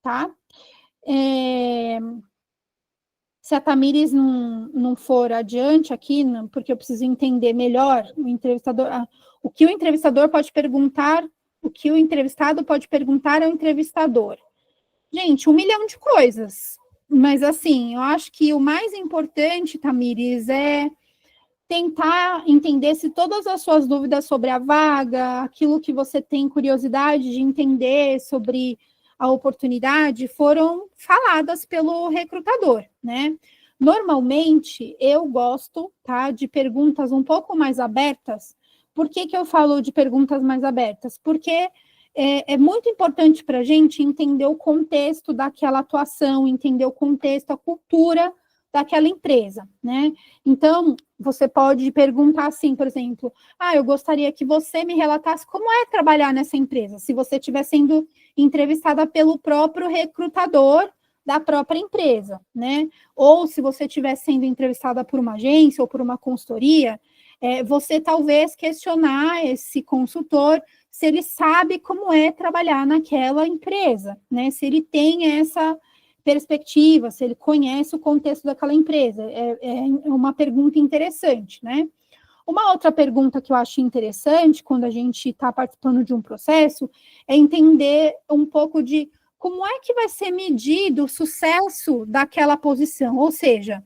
Tá? Se a Tamires não for adiante aqui, porque eu preciso entender melhor o entrevistador, o que o entrevistador pode perguntar, o que o entrevistado pode perguntar ao entrevistador. Gente, 1 milhão de coisas. Mas, assim, eu acho que o mais importante, Tamires, é tentar entender se todas as suas dúvidas sobre a vaga, aquilo que você tem curiosidade de entender sobre a oportunidade, foram faladas pelo recrutador, né? Normalmente, eu gosto, tá, de perguntas um pouco mais abertas. Por que eu falo de perguntas mais abertas? Porque é muito importante para a gente entender o contexto daquela atuação, entender o contexto, a cultura daquela empresa, né? Então, você pode perguntar assim, por exemplo, eu gostaria que você me relatasse como é trabalhar nessa empresa, se você estiver sendo entrevistada pelo próprio recrutador da própria empresa, né? Ou se você estiver sendo entrevistada por uma agência ou por uma consultoria, você talvez questionar esse consultor se ele sabe como é trabalhar naquela empresa, né? Se ele tem essa perspectiva, se ele conhece o contexto daquela empresa. É uma pergunta interessante, né? Uma outra pergunta que eu acho interessante quando a gente está participando de um processo é entender um pouco de como é que vai ser medido o sucesso daquela posição, ou seja,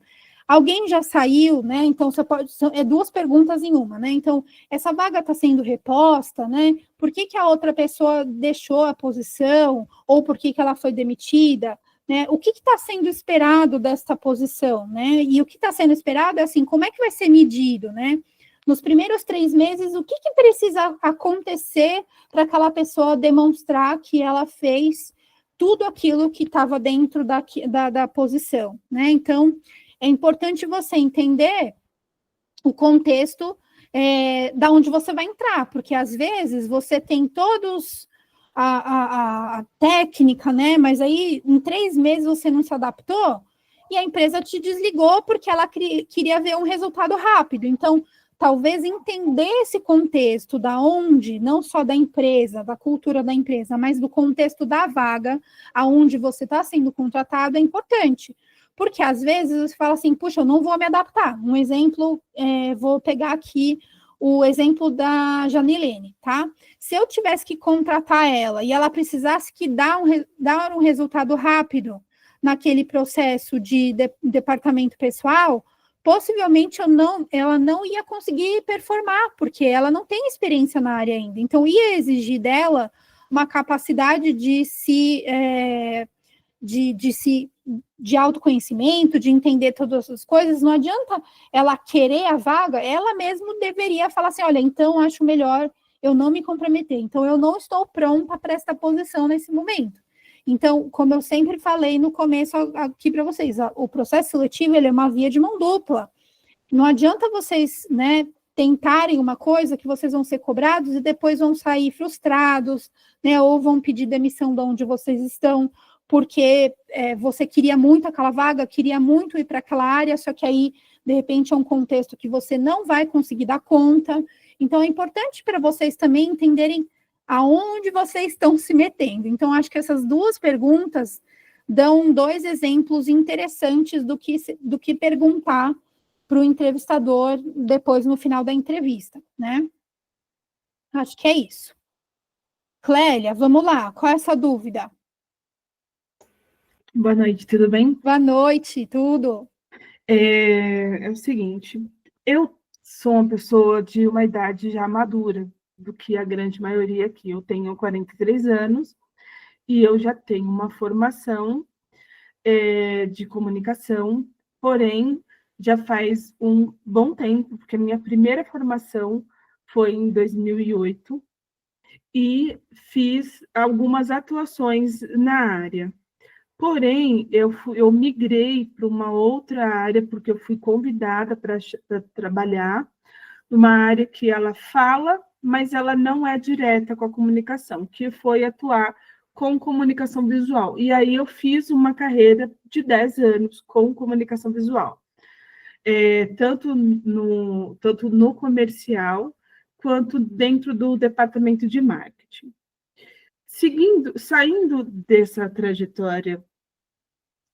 alguém já saiu, né? Então, você pode. É 2 perguntas em uma, né? Então, essa vaga está sendo reposta, né? Por que a outra pessoa deixou a posição? Ou por que ela foi demitida? Né? O que está sendo esperado desta posição? Né? E o que está sendo esperado é assim, como é que vai ser medido, né? Nos primeiros 3 meses, o que precisa acontecer para aquela pessoa demonstrar que ela fez tudo aquilo que estava dentro da posição, né? Então, é importante você entender o contexto da onde você vai entrar, porque às vezes você tem todos a técnica, né? Mas aí em 3 meses você não se adaptou e a empresa te desligou porque ela queria ver um resultado rápido. Então, talvez entender esse contexto da onde, não só da empresa, da cultura da empresa, mas do contexto da vaga, aonde você está sendo contratado, é importante. Porque às vezes você fala assim, puxa, eu não vou me adaptar. Um exemplo, vou pegar aqui o exemplo da Janilene, tá? Se eu tivesse que contratar ela e ela precisasse que dar um resultado rápido naquele processo de departamento pessoal, possivelmente ela não ia conseguir performar, porque ela não tem experiência na área ainda. Então, ia exigir dela uma capacidade de autoconhecimento, de entender todas as coisas. Não adianta ela querer a vaga, ela mesma deveria falar assim, olha, então acho melhor eu não me comprometer, então eu não estou pronta para esta posição nesse momento. Então, como eu sempre falei no começo aqui para vocês, o processo seletivo ele é uma via de mão dupla. Não adianta vocês, né, tentarem uma coisa que vocês vão ser cobrados e depois vão sair frustrados, né, ou vão pedir demissão de onde vocês estão, porque você queria muito aquela vaga, queria muito ir para aquela área, só que aí, de repente, é um contexto que você não vai conseguir dar conta. Então, é importante para vocês também entenderem aonde vocês estão se metendo. Então, acho que essas 2 perguntas dão 2 exemplos interessantes do que perguntar para o entrevistador depois no final da entrevista, né? Acho que é isso. Clélia, vamos lá, qual é essa dúvida? Boa noite, tudo bem? Boa noite, tudo? É o seguinte, eu sou uma pessoa de uma idade já madura, do que a grande maioria aqui. Eu tenho 43 anos e eu já tenho uma formação de comunicação, porém, já faz um bom tempo, porque a minha primeira formação foi em 2008 e fiz algumas atuações na área. Porém, eu migrei para uma outra área, porque eu fui convidada para trabalhar numa área que ela fala, mas ela não é direta com a comunicação, que foi atuar com comunicação visual. E aí eu fiz uma carreira de 10 anos com comunicação visual. Tanto no comercial, quanto dentro do departamento de marketing. Saindo dessa trajetória,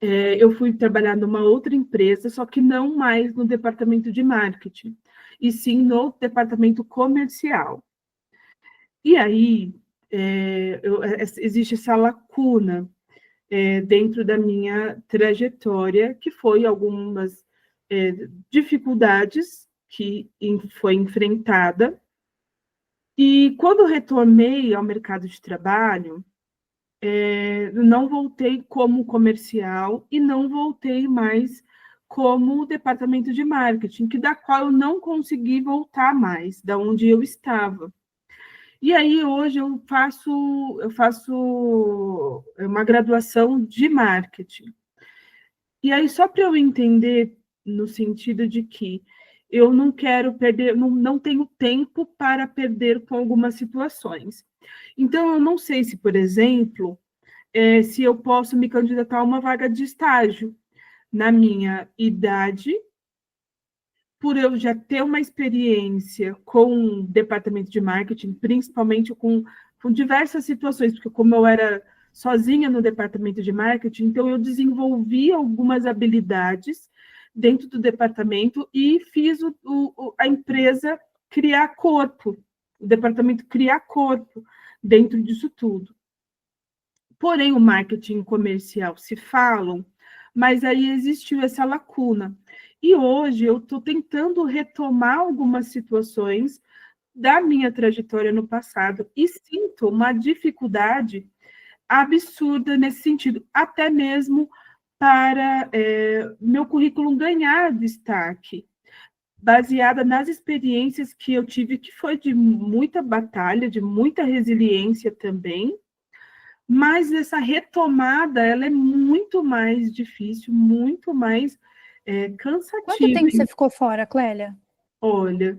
eu fui trabalhar numa outra empresa, só que não mais no departamento de marketing, e sim no departamento comercial. E aí, existe essa lacuna dentro da minha trajetória, que foi algumas dificuldades que foi enfrentada. E quando retornei ao mercado de trabalho, não voltei como comercial e não voltei mais como departamento de marketing, da qual eu não consegui voltar mais, da onde eu estava. E aí, hoje, eu faço uma graduação de marketing. E aí, só para eu entender, no sentido de que eu não quero perder, não tenho tempo para perder com algumas situações. Então, eu não sei se, por exemplo, se eu posso me candidatar a uma vaga de estágio na minha idade, por eu já ter uma experiência com o departamento de marketing, principalmente com diversas situações, porque como eu era sozinha no departamento de marketing, então eu desenvolvi algumas habilidades dentro do departamento e fiz a empresa criar corpo, o departamento criar corpo dentro disso tudo. Porém, o marketing comercial se falam, mas aí existiu essa lacuna. E hoje eu estou tentando retomar algumas situações da minha trajetória no passado e sinto uma dificuldade absurda nesse sentido, até mesmo para meu currículo ganhar destaque, baseada nas experiências que eu tive, que foi de muita batalha, de muita resiliência também, mas essa retomada, ela é muito mais difícil, muito mais cansativa. Quanto tempo você ficou fora, Clélia? Olha,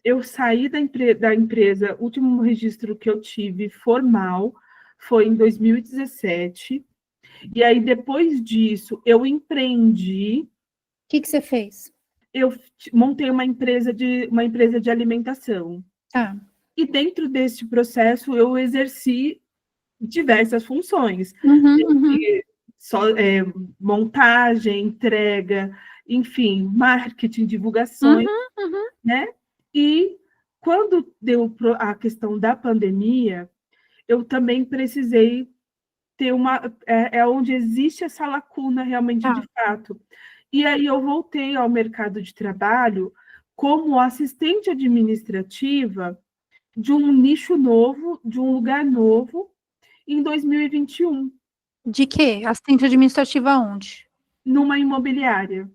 eu saí da empresa, o último registro que eu tive formal foi em 2017, e aí depois disso eu empreendi. O que você fez? Eu montei uma empresa de alimentação. Ah. E dentro desse processo eu exerci diversas funções. Montagem, entrega, enfim, marketing, divulgações, né? E quando deu a questão da pandemia, eu também precisei ter onde existe essa lacuna realmente de fato. E aí eu voltei ao mercado de trabalho como assistente administrativa de um nicho novo, de um lugar novo, em 2021. De quê? Assistente administrativa onde? Numa imobiliária.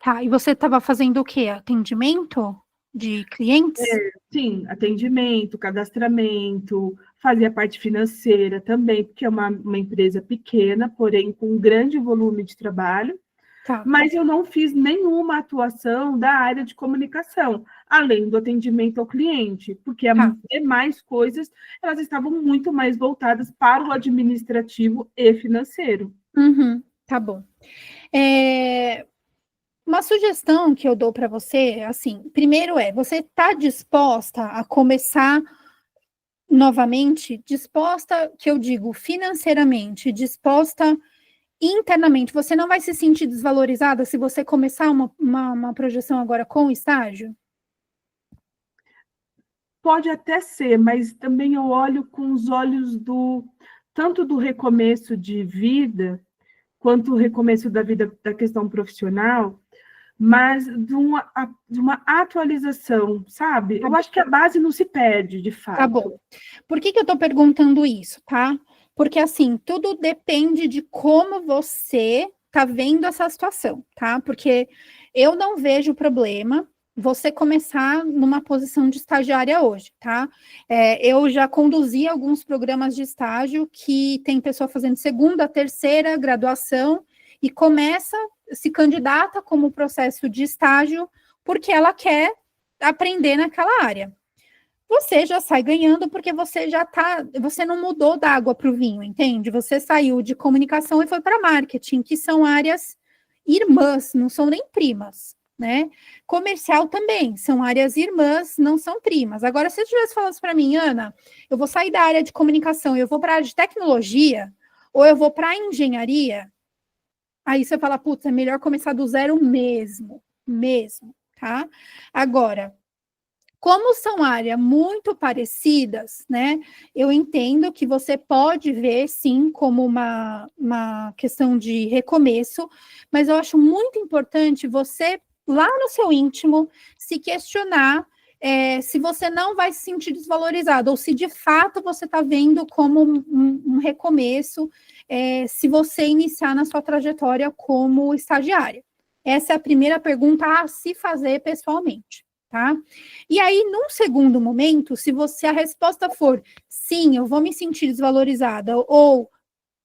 Tá, e você estava fazendo o quê? Atendimento de clientes? Sim, atendimento, cadastramento, fazia parte financeira também, porque é uma empresa pequena, porém com um grande volume de trabalho. Tá. Mas eu não fiz nenhuma atuação da área de comunicação, além do atendimento ao cliente, porque as demais coisas, elas estavam muito mais voltadas para o administrativo e financeiro. Tá bom. Uma sugestão que eu dou para você, assim, primeiro você está disposta a começar novamente, disposta, que eu digo, financeiramente, disposta internamente, você não vai se sentir desvalorizada se você começar uma projeção agora com estágio? Pode até ser, mas também eu olho com os olhos tanto do recomeço de vida, quanto o recomeço da vida da questão profissional, mas de uma atualização, sabe? Eu acho que a base não se perde, de fato. Tá bom. Por que eu estou perguntando isso, tá? Porque, assim, tudo depende de como você está vendo essa situação, tá? Porque eu não vejo problema você começar numa posição de estagiária hoje, tá? Eu já conduzi alguns programas de estágio que tem pessoa fazendo segunda, terceira graduação e se candidata como processo de estágio porque ela quer aprender naquela área. você já sai ganhando porque você não mudou da água para o vinho, entende? Você saiu de comunicação e foi para marketing, que são áreas irmãs, não são nem primas, né? Comercial também, são áreas irmãs, não são primas. Agora, se você tivesse falado para mim, Ana, eu vou sair da área de comunicação, eu vou para a área de tecnologia, ou eu vou para a engenharia, aí você fala, putz, é melhor começar do zero mesmo, tá? Agora, como são áreas muito parecidas, né? Eu entendo que você pode ver, sim, como uma questão de recomeço, mas eu acho muito importante você, lá no seu íntimo, se questionar se você não vai se sentir desvalorizado, ou se de fato você está vendo como um recomeço, se você iniciar na sua trajetória como estagiária. Essa é a primeira pergunta a se fazer pessoalmente. Tá? E aí, num segundo momento, se a resposta for sim, eu vou me sentir desvalorizada, ou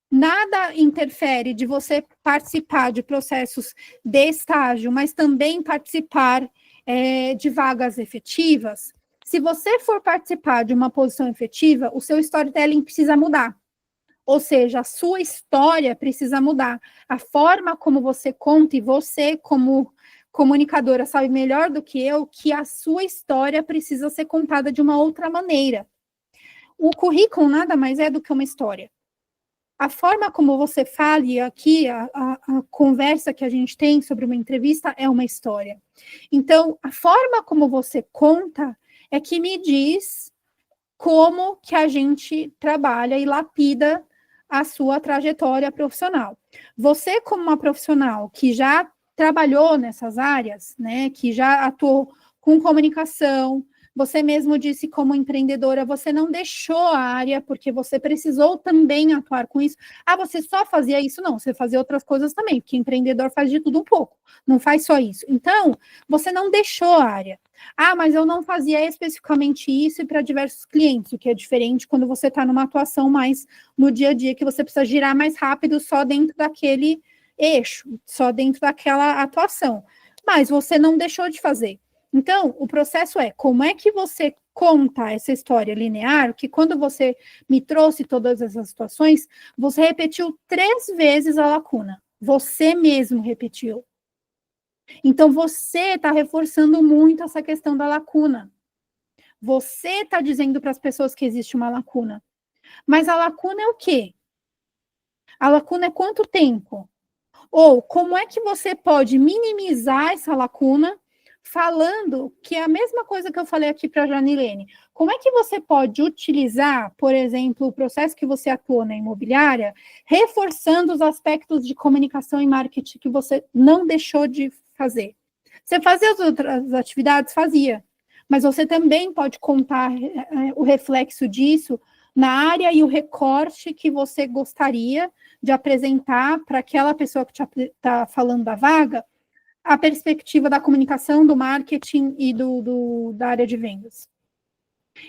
nada interfere de você participar de processos de estágio, mas também participar de vagas efetivas, se você for participar de uma posição efetiva, o seu storytelling precisa mudar. Ou seja, a sua história precisa mudar. A forma como você conta, e você, como comunicadora, sabe melhor do que eu que a sua história precisa ser contada de uma outra maneira. O currículo nada mais é do que uma história. A forma como você fala, e aqui a conversa que a gente tem sobre uma entrevista é uma história. Então, a forma como você conta é que me diz como que a gente trabalha e lapida a sua trajetória profissional. Você, como uma profissional que já trabalhou nessas áreas, né, que já atuou com comunicação, você mesmo disse como empreendedora, você não deixou a área porque você precisou também atuar com isso. Ah, você só fazia isso? Não, você fazia outras coisas também, porque empreendedor faz de tudo um pouco, não faz só isso. Então, você não deixou a área. Ah, mas eu não fazia especificamente isso e para diversos clientes, o que é diferente quando você está numa atuação mais no dia a dia, que você precisa girar mais rápido só dentro daquele eixo, só dentro daquela atuação. Mas você não deixou de fazer. Então, o processo é, como é que você conta essa história linear, que quando você me trouxe todas essas situações, você repetiu 3 vezes a lacuna. Você mesmo repetiu. Então, você está reforçando muito essa questão da lacuna. Você está dizendo para as pessoas que existe uma lacuna. Mas a lacuna é o quê? A lacuna é quanto tempo? Ou como é que você pode minimizar essa lacuna, falando que é a mesma coisa que eu falei aqui para a Janilene. Como é que você pode utilizar, por exemplo, o processo que você atuou na imobiliária, reforçando os aspectos de comunicação e marketing que você não deixou de fazer? Você fazia as outras atividades? Fazia. Mas você também pode contar o reflexo disso na área e o recorte que você gostaria de apresentar para aquela pessoa que está falando da vaga, a perspectiva da comunicação, do marketing e da área de vendas.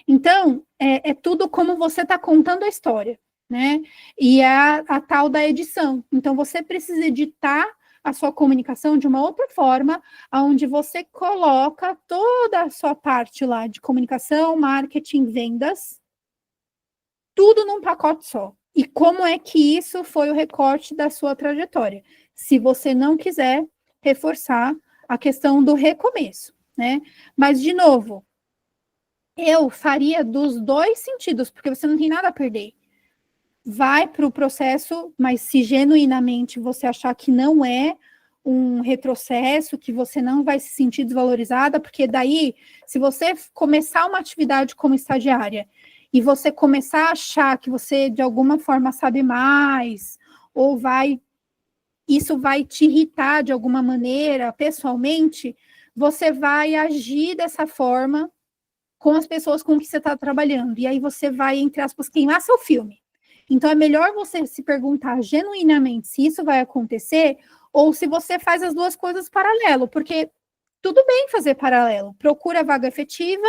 Então, é tudo como você está contando a história, né? E é a tal da edição. Então, você precisa editar a sua comunicação de uma outra forma, onde você coloca toda a sua parte lá de comunicação, marketing, vendas, tudo num pacote só. E como é que isso foi o recorte da sua trajetória? Se você não quiser reforçar a questão do recomeço, né? Mas, de novo, eu faria dos 2 sentidos, porque você não tem nada a perder. Vai para o processo, mas se genuinamente você achar que não é um retrocesso, que você não vai se sentir desvalorizada, porque daí, se você começar uma atividade como estagiária e você começar a achar que você, de alguma forma, sabe mais, ou isso vai te irritar de alguma maneira, pessoalmente, você vai agir dessa forma com as pessoas com que você está trabalhando. E aí você vai, entre aspas, queimar seu filme. Então, é melhor você se perguntar genuinamente se isso vai acontecer ou se você faz as 2 coisas paralelo, porque tudo bem fazer paralelo. Procura vaga efetiva,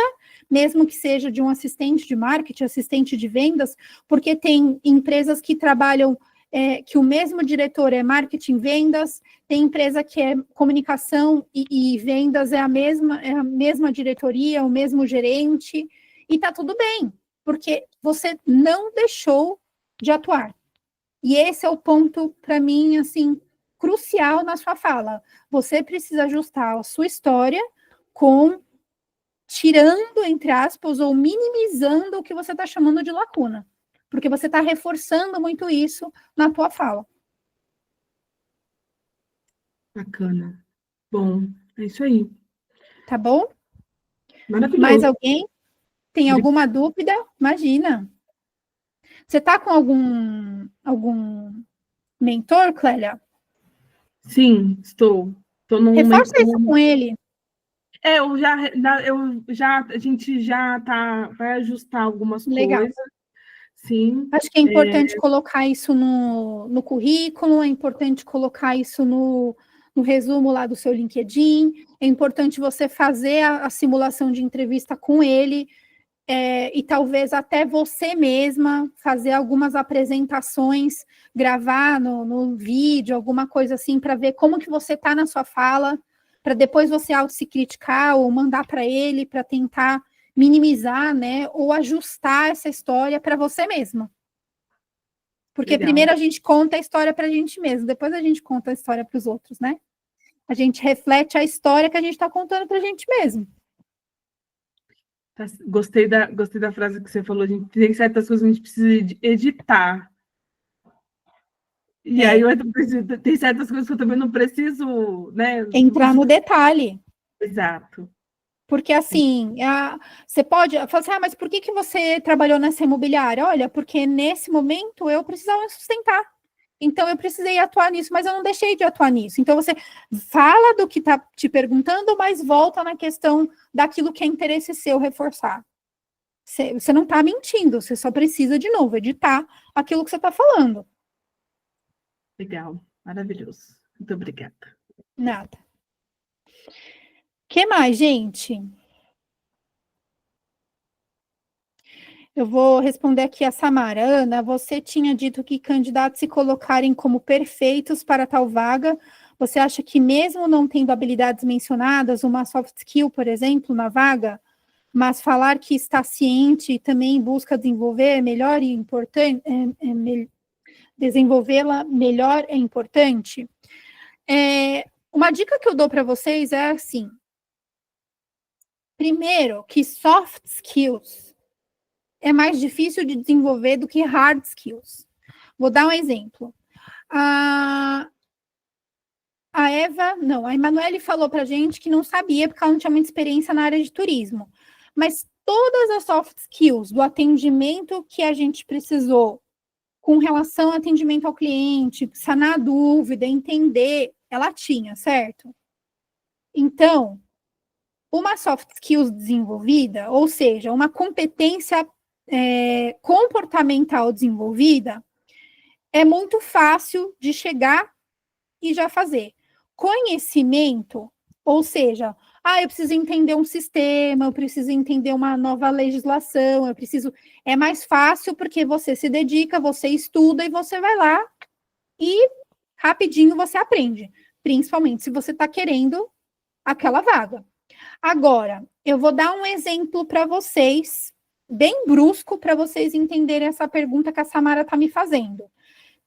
mesmo que seja de um assistente de marketing, assistente de vendas, porque tem empresas que trabalham que o mesmo diretor é marketing, vendas, tem empresa que é comunicação e vendas, é a mesma diretoria, o mesmo gerente. E tá tudo bem, porque você não deixou de atuar. E esse é o ponto, para mim, assim, crucial na sua fala. Você precisa ajustar a sua história com tirando, entre aspas, ou minimizando o que você está chamando de lacuna. Porque você está reforçando muito isso na tua fala. Bacana. Bom, é isso aí. Tá bom? Maravilhoso. Mais alguém? Tem alguma dúvida? Imagina. Você está com algum mentor, Clélia? Sim, estou. Estou num Reforça isso mentor. com ele. A gente já vai ajustar algumas Legal. coisas. Sim. Acho que é importante colocar isso no currículo, é importante colocar isso no resumo lá do seu LinkedIn, é importante você fazer a simulação de entrevista com ele, e talvez até você mesma fazer algumas apresentações, gravar no vídeo, alguma coisa assim, para ver como que você está na sua fala, para depois você se criticar ou mandar para ele para tentar minimizar, né, ou ajustar essa história para você mesma. Porque Legal. primeiro a gente conta a história para a gente mesmo, depois a gente conta a história para os outros, né? A gente reflete a história que a gente está contando para a gente mesmo. Gostei da frase que você falou. Tem certas coisas que a gente precisa editar. E aí tem certas coisas que eu também não preciso, né? Entrar no detalhe. Exato. Porque assim, você pode falar assim, mas por que você trabalhou nessa imobiliária? Olha, porque nesse momento eu precisava me sustentar. Então eu precisei atuar nisso, mas eu não deixei de atuar nisso. Então você fala do que está te perguntando, mas volta na questão daquilo que é interesse seu reforçar. Você não está mentindo, você só precisa, de novo, editar aquilo que você está falando. Legal, maravilhoso. Muito obrigada. Nada. O que mais, gente? Eu vou responder aqui a Samara. Ana, você tinha dito que candidatos se colocarem como perfeitos para tal vaga. Você acha que mesmo não tendo habilidades mencionadas, uma soft skill, por exemplo, na vaga, mas falar que está ciente e também busca desenvolver melhor e importante, desenvolvê-la melhor é importante? Uma dica que eu dou para vocês é assim: primeiro, que soft skills é mais difícil de desenvolver do que hard skills. Vou dar um exemplo. A Emanuele falou para a gente que não sabia porque ela não tinha muita experiência na área de turismo. Mas todas as soft skills do atendimento que a gente precisou com relação ao atendimento ao cliente, sanar a dúvida, entender, ela tinha, certo? Então, uma soft skills desenvolvida, ou seja, uma competência comportamental desenvolvida, é muito fácil de chegar e já fazer. Conhecimento, ou seja, eu preciso entender um sistema, eu preciso entender uma nova legislação, é mais fácil porque você se dedica, você estuda e você vai lá e rapidinho você aprende, principalmente se você está querendo aquela vaga. Agora, eu vou dar um exemplo para vocês, bem brusco, para vocês entenderem essa pergunta que a Samara está me fazendo.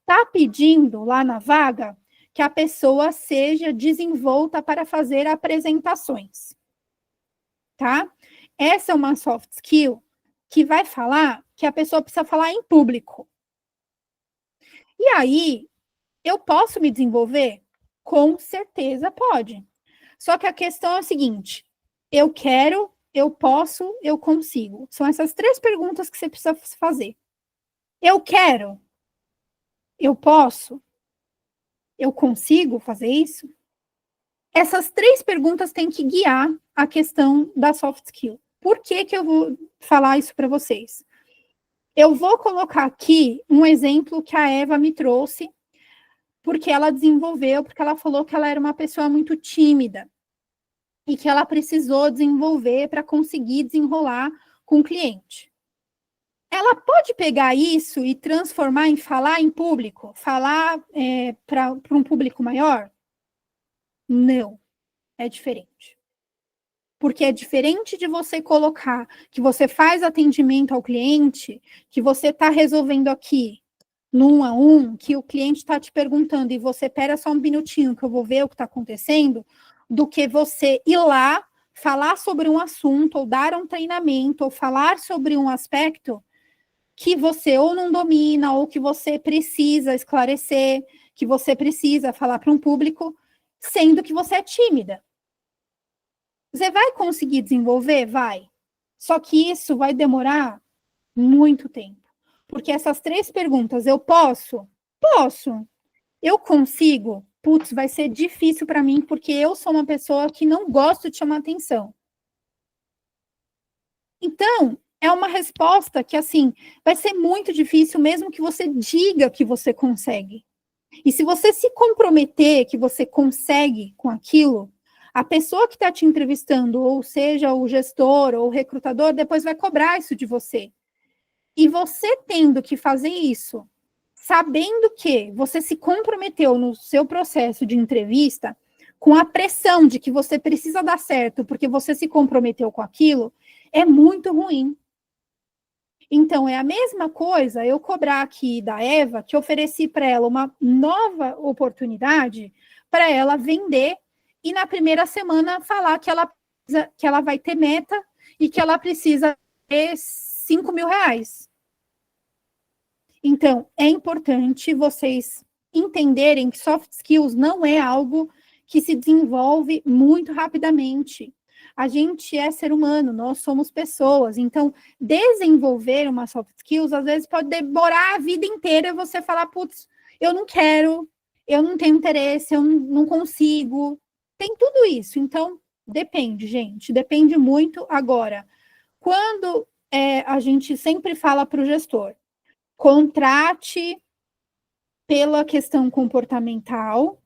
Está pedindo lá na vaga que a pessoa seja desenvolta para fazer apresentações, tá? Essa é uma soft skill que vai falar que a pessoa precisa falar em público. E aí, eu posso me desenvolver? Com certeza pode. Só que a questão é a seguinte: eu quero, eu posso, eu consigo. São essas 3 perguntas que você precisa fazer. Eu quero, eu posso, eu consigo fazer isso? Essas 3 perguntas têm que guiar a questão da soft skill. Por que eu vou falar isso para vocês? Eu vou colocar aqui um exemplo que a Eva me trouxe, porque ela desenvolveu, porque ela falou que ela era uma pessoa muito tímida e que ela precisou desenvolver para conseguir desenrolar com o cliente. Ela pode pegar isso e transformar em falar em público, falar para um público maior? Não, é diferente. Porque é diferente de você colocar que você faz atendimento ao cliente, que você está resolvendo aqui no 1 a 1, que o cliente está te perguntando e você espera só um minutinho que eu vou ver o que está acontecendo, do que você ir lá, falar sobre um assunto, ou dar um treinamento, ou falar sobre um aspecto que você ou não domina, ou que você precisa esclarecer, que você precisa falar para um público, sendo que você é tímida. Você vai conseguir desenvolver? Vai. Só que isso vai demorar muito tempo. Porque essas 3 perguntas, eu posso? Posso. Eu consigo? Putz, vai ser difícil para mim, porque eu sou uma pessoa que não gosto de chamar atenção. Então, é uma resposta que, assim, vai ser muito difícil, mesmo que você diga que você consegue. E se você se comprometer que você consegue com aquilo, a pessoa que está te entrevistando, ou seja, o gestor ou o recrutador, depois vai cobrar isso de você. E você tendo que fazer isso, sabendo que você se comprometeu no seu processo de entrevista, com a pressão de que você precisa dar certo, porque você se comprometeu com aquilo, é muito ruim. Então, é a mesma coisa eu cobrar aqui da Eva, que ofereci para ela uma nova oportunidade para ela vender e na primeira semana falar que ela vai ter meta e que ela precisa ter 5 mil reais. Então, é importante vocês entenderem que soft skills não é algo que se desenvolve muito rapidamente. A gente é ser humano, nós somos pessoas. Então, desenvolver uma soft skills, às vezes, pode demorar a vida inteira você falar, putz, eu não quero, eu não tenho interesse, eu não consigo. Tem tudo isso. Então, depende, gente. Depende muito. Agora, quando a gente sempre fala para o gestor, contrate pela questão comportamental,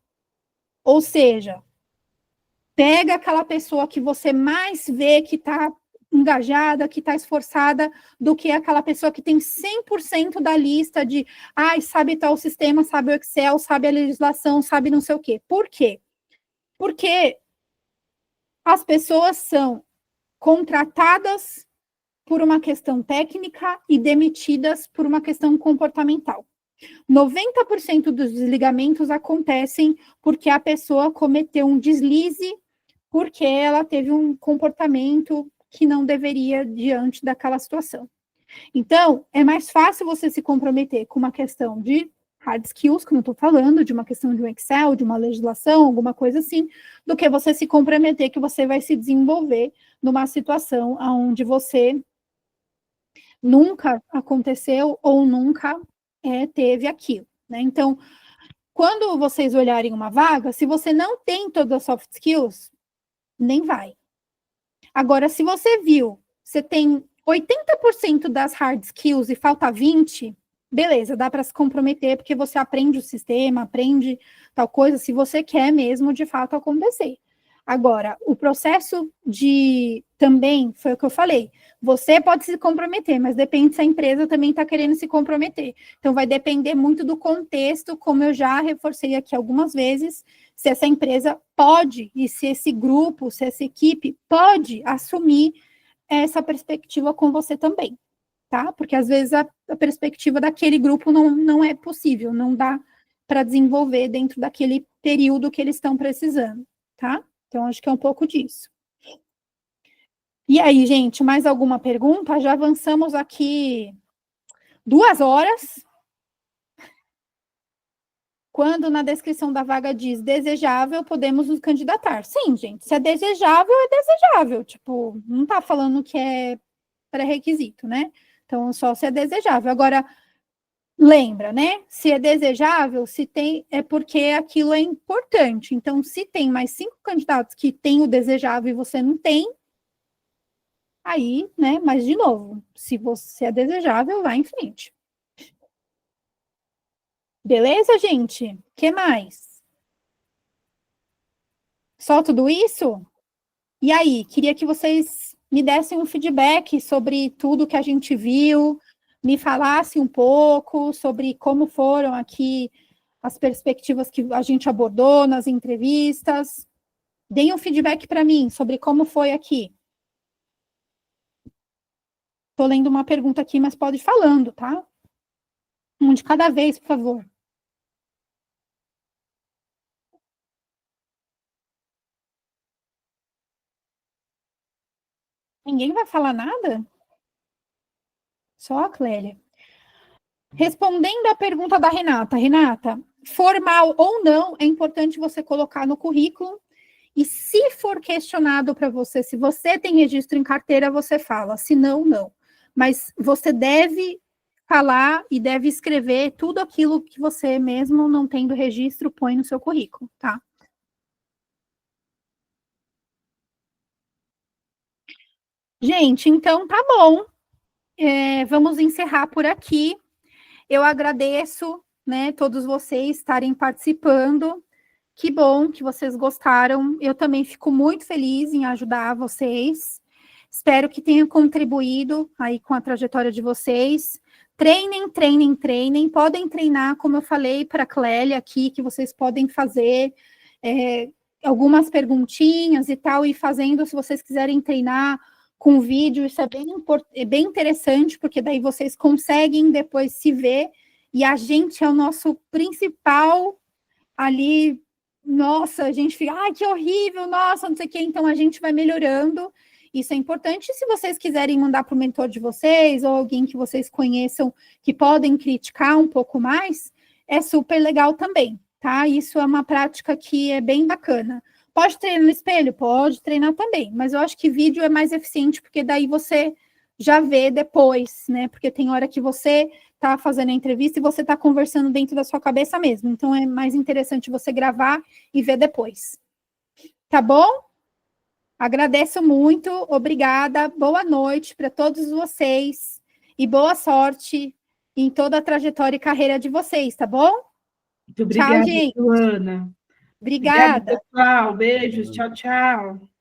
ou seja, pega aquela pessoa que você mais vê que está engajada, que está esforçada, do que aquela pessoa que tem 100% da lista de, sabe tal sistema, sabe o Excel, sabe a legislação, sabe não sei o quê. Por quê? Porque as pessoas são contratadas por uma questão técnica e demitidas por uma questão comportamental. 90% dos desligamentos acontecem porque a pessoa cometeu um deslize, porque ela teve um comportamento que não deveria diante daquela situação. Então, é mais fácil você se comprometer com uma questão de hard skills, como eu estou falando, de uma questão de um Excel, de uma legislação, alguma coisa assim, do que você se comprometer que você vai se desenvolver numa situação onde você nunca aconteceu ou nunca teve aquilo, né? Então, quando vocês olharem uma vaga, se você não tem todas as soft skills, nem vai. Agora, se você viu, você tem 80% das hard skills e falta 20%, beleza, dá para se comprometer, porque você aprende o sistema, aprende tal coisa, se você quer mesmo, de fato, acontecer. Agora, o processo também, foi o que eu falei, você pode se comprometer, mas depende se a empresa também está querendo se comprometer. Então, vai depender muito do contexto, como eu já reforcei aqui algumas vezes, se essa empresa pode, e se esse grupo, se essa equipe pode assumir essa perspectiva com você também, tá? Porque, às vezes, a perspectiva daquele grupo não é possível, não dá para desenvolver dentro daquele período que eles estão precisando, tá? Então, acho que é um pouco disso. E aí, gente, mais alguma pergunta? Já avançamos aqui 2 horas. Quando na descrição da vaga diz desejável, podemos nos candidatar. Sim, gente, se é desejável, é desejável. Tipo, não tá falando que é pré-requisito, né? Então, só se é desejável. Agora, lembra, né? Se é desejável, se tem, é porque aquilo é importante. Então, se tem mais 5 candidatos que têm o desejável e você não tem, aí, né? Mas, de novo, se você é desejável, vai em frente. Beleza, gente? O que mais? Só tudo isso? E aí, queria que vocês me dessem um feedback sobre tudo que a gente viu, me falassem um pouco sobre como foram aqui as perspectivas que a gente abordou nas entrevistas. Deem um feedback para mim sobre como foi aqui. Estou lendo uma pergunta aqui, mas pode ir falando, tá? Um de cada vez, por favor. Ninguém vai falar nada? Só a Clélia. Respondendo à pergunta da Renata. Renata, formal ou não, é importante você colocar no currículo. E se for questionado para você, se você tem registro em carteira, você fala. Se não, não. Mas você deve falar e deve escrever tudo aquilo que você, mesmo não tendo registro, põe no seu currículo, tá? Gente, então tá bom. Vamos encerrar por aqui. Eu agradeço, né, todos vocês estarem participando. Que bom que vocês gostaram. Eu também fico muito feliz em ajudar vocês. Espero que tenha contribuído aí com a trajetória de vocês. Treinem, treinem, treinem. Podem treinar, como eu falei para a Clélia aqui, que vocês podem fazer algumas perguntinhas e tal, e fazendo, se vocês quiserem treinar com vídeo, isso é bem interessante, porque daí vocês conseguem depois se ver, e a gente é o nosso principal ali, nossa, a gente fica, ai, que horrível, nossa, não sei o quê, então a gente vai melhorando, isso é importante. Se vocês quiserem mandar para o mentor de vocês, ou alguém que vocês conheçam, que podem criticar um pouco mais, é super legal também, tá? Isso é uma prática que é bem bacana. Pode treinar no espelho? Pode treinar também, mas eu acho que vídeo é mais eficiente, porque daí você já vê depois, né? Porque tem hora que você tá fazendo a entrevista e você tá conversando dentro da sua cabeça mesmo. Então, é mais interessante você gravar e ver depois. Tá bom? Agradeço muito, obrigada, boa noite para todos vocês e boa sorte em toda a trajetória e carreira de vocês, tá bom? Muito obrigada, Tchau, gente. Joana. Obrigada. Obrigada, pessoal. Beijos. Tchau, tchau.